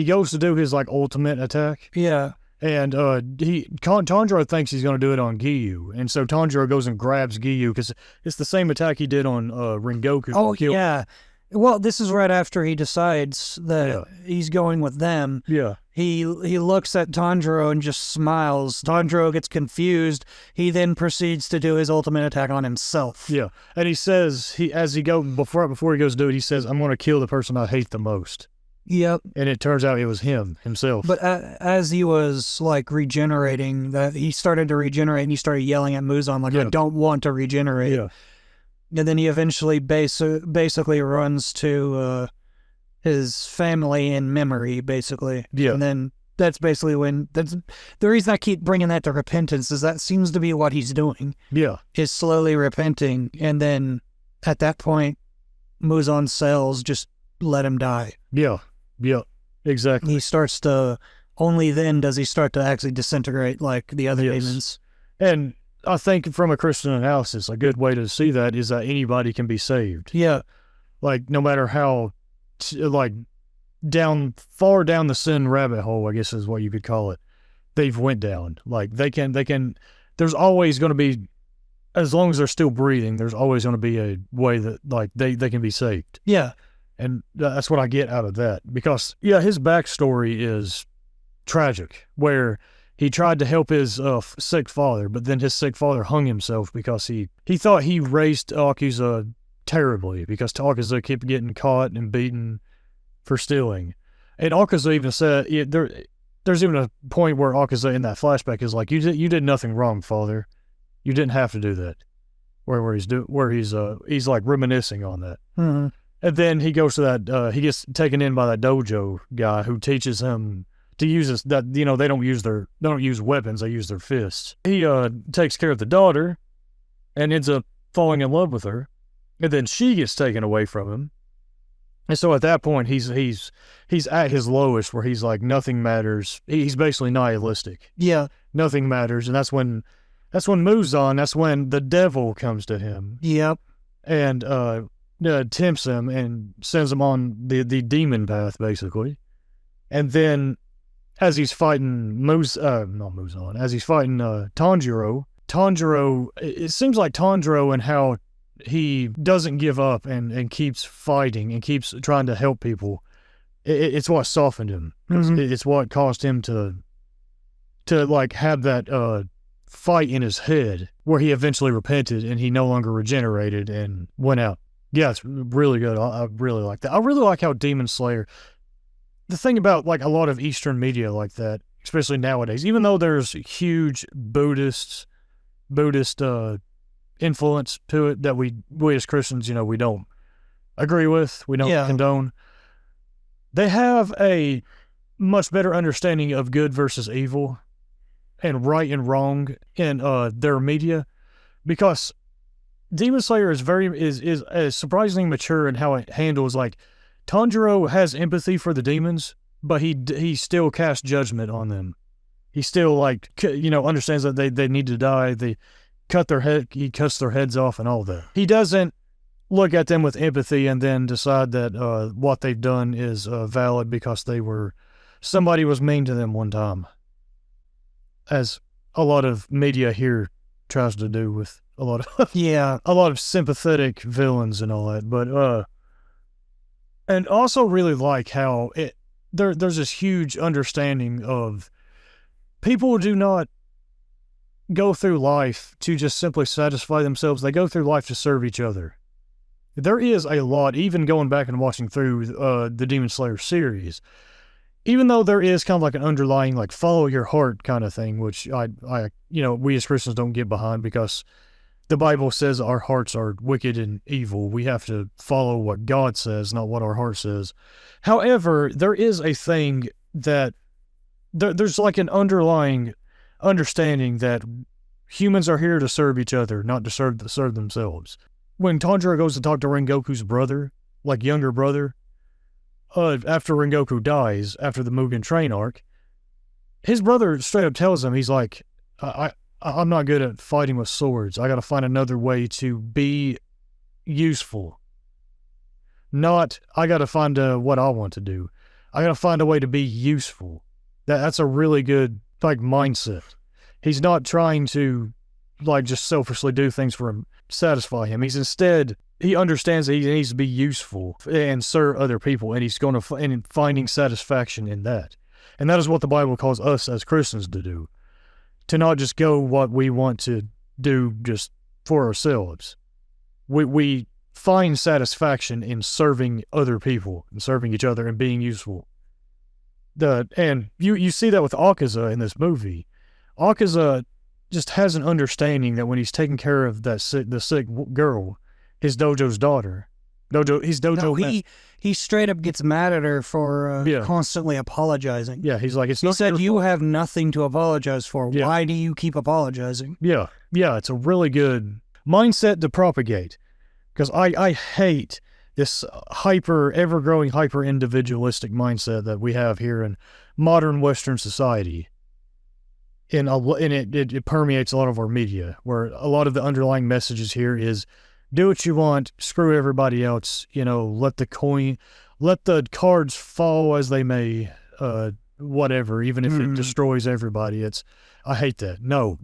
goes to do his, ultimate attack. Yeah. And Tanjiro thinks he's going to do it on Giyu. And so Tanjiro goes and grabs Giyu because it's the same attack he did on Rengoku. Oh, yeah. Well, this is right after he decides that he's going with them. Yeah. He looks at Tanjiro and just smiles. Tanjiro gets confused. He then proceeds to do his ultimate attack on himself. Yeah. And he says, before he goes to do it, he says, I'm going to kill the person I hate the most. Yep. And it turns out it was himself. But as he was, regenerating, he started to regenerate, and he started yelling at Muzan, I don't want to regenerate. Yeah. And then he eventually basically runs to his family in memory, basically. Yeah. And then that's basically that's the reason I keep bringing that to repentance is that seems to be what he's doing. Yeah. Is slowly repenting. And then at that point, Muzan's cells just let him die. Yeah. Yeah. Exactly. He starts to, only then does he start to actually disintegrate like the other demons. And I think from a Christian analysis, a good way to see that is that anybody can be saved. Yeah. No matter how, far down the sin rabbit hole, I guess is what you could call it. they've went down. Like they can, there's always going to be, as long as they're still breathing, there's always going to be a way that like they can be saved. Yeah. And that's what I get out of that, because his backstory is tragic, where he tried to help his sick father, but then his sick father hung himself because he thought he raised Akuza terribly, because Akuza kept getting caught and beaten for stealing. And Akuza even said, there's even a point where Akuza in that flashback is like, you did nothing wrong, father. You didn't have to do that. Where he's like reminiscing on that. Mm-hmm. And then he goes to that, he gets taken in by that dojo guy who teaches him to use this, that, they don't use weapons, they use their fists. He takes care of the daughter and ends up falling in love with her. And then she gets taken away from him. And so at that point, he's at his lowest, where he's like, nothing matters. He's basically nihilistic. Yeah. Nothing matters. And that's when Muzan, that's when the devil comes to him. Yep. And tempts him and sends him on the demon path, basically. And then as he's fighting as he's fighting Tanjiro, it seems like Tanjiro, and how he doesn't give up and keeps fighting and keeps trying to help people. It's what softened him. Mm-hmm. It's what caused him to like have that fight in his head, where he eventually repented and he no longer regenerated and went out. Yeah, it's really good. I really like that. I really like how Demon Slayer, the thing about like a lot of Eastern media like that, especially nowadays, even though there's huge Buddhist influence to it that we as Christians, we don't agree with, we don't condone, they have a much better understanding of good versus evil and right and wrong in their media, because Demon Slayer is surprisingly mature in how it handles, like, Tanjiro has empathy for the demons, but he still casts judgment on them. He still, like, understands that they need to die. He cuts their heads off and all that. He doesn't look at them with empathy and then decide that what they've done is valid because somebody was mean to them one time, as a lot of media here tries to do with a lot of a lot of sympathetic villains and all that. But and also really like how there's this huge understanding of people do not go through life to just simply satisfy themselves. They go through life to serve each other. There is a lot, even going back and watching through the Demon Slayer series, even though there is kind of like an underlying, like, follow your heart kind of thing, which I we as Christians don't get behind, because the Bible says our hearts are wicked and evil. We have to follow what God says, not what our heart says. However, there is a thing that there's like an underlying understanding that humans are here to serve each other, not to serve themselves. When Tanjiro goes to talk to Rengoku's brother, like younger brother, after Rengoku dies, after the Mugen Train arc, his brother straight up tells him, he's like, I'm not good at fighting with swords. I got to find another way to be useful. Not, I got to find what I want to do. I got to find a way to be useful. That's a really good, like, mindset. He's not trying to, like, just selfishly do things for him, satisfy him. He's instead, he understands that he needs to be useful and serve other people, and he's going to and finding satisfaction in that. And that is what the Bible calls us as Christians to do. To not just go what we want to do just for ourselves. We find satisfaction in serving other people and serving each other and being useful. And you see that with Akuza in this movie. Akuza just has an understanding that when he's taking care of the sick girl, his dojo's daughter, he straight up gets mad at her for constantly apologizing. Yeah, he's like, he said, you have nothing to apologize for. Yeah. Why do you keep apologizing? Yeah, it's a really good mindset to propagate, because I hate this ever-growing hyper-individualistic mindset that we have here in modern Western society. And it permeates a lot of our media, where a lot of the underlying messages here is, do what you want, screw everybody else, let the cards fall as they may, whatever, even if it destroys everybody. I hate that. No,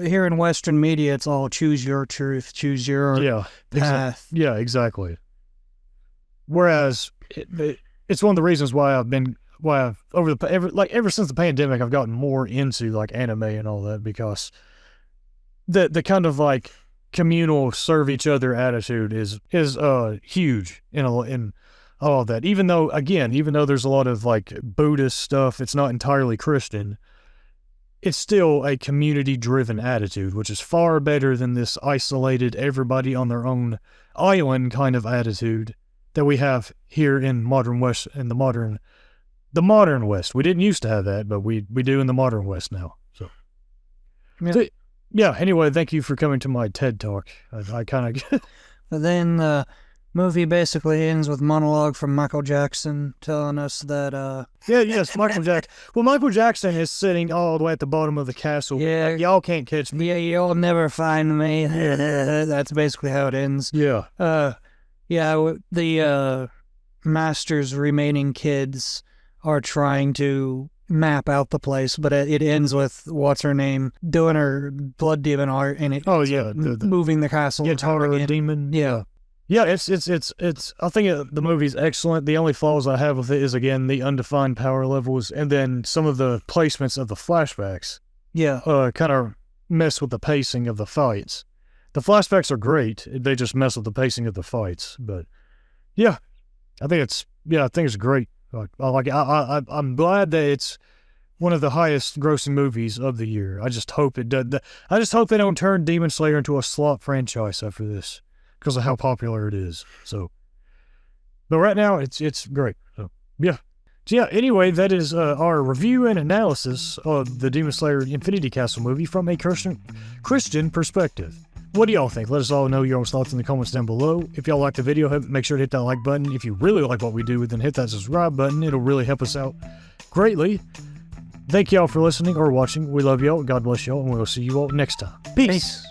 here in Western media, it's all choose your truth, choose your path. Yeah, exactly. Whereas it's one of the reasons why ever since the pandemic, I've gotten more into like anime and all that, because the kind of like communal serve each other attitude is huge in all of that. Even though there's a lot of like Buddhist stuff, it's not entirely Christian. It's still a community-driven attitude, which is far better than this isolated, everybody on their own island kind of attitude that we have here in modern West, in the modern West. We didn't used to have that, but we do in the modern West now. So anyway, thank you for coming to my TED Talk. I kind of... But then the movie basically ends with monologue from Michael Jackson telling us that... Michael Jackson. Well, Michael Jackson is sitting all the way at the bottom of the castle. Yeah. Like, y'all can't catch me. Yeah, you'll never find me. That's basically how it ends. Yeah. The Master's remaining kids are trying to map out the place, but it ends with what's her name doing her blood demon art, and it moving the castle. Yeah, Tara demon. Yeah. Yeah, it's. I think the movie's excellent. The only flaws I have with it is, again, the undefined power levels, and then some of the placements of the flashbacks. Yeah. Kind of mess with the pacing of the fights. The flashbacks are great. They just mess with the pacing of the fights. But yeah, I think it's great. I'm glad that it's one of the highest grossing movies of the year. I just hope it does. I just hope they don't turn Demon Slayer into a slot franchise after this, because of how popular it is. So, but right now it's great. So yeah. Anyway, that is our review and analysis of the Demon Slayer Infinity Castle movie from a Christian perspective. What do y'all think? Let us all know your own thoughts in the comments down below. If y'all like the video, make sure to hit that like button. If you really like what we do, then hit that subscribe button. It'll really help us out greatly. Thank y'all for listening or watching. We love y'all. God bless y'all, and we'll see you all next time. Peace.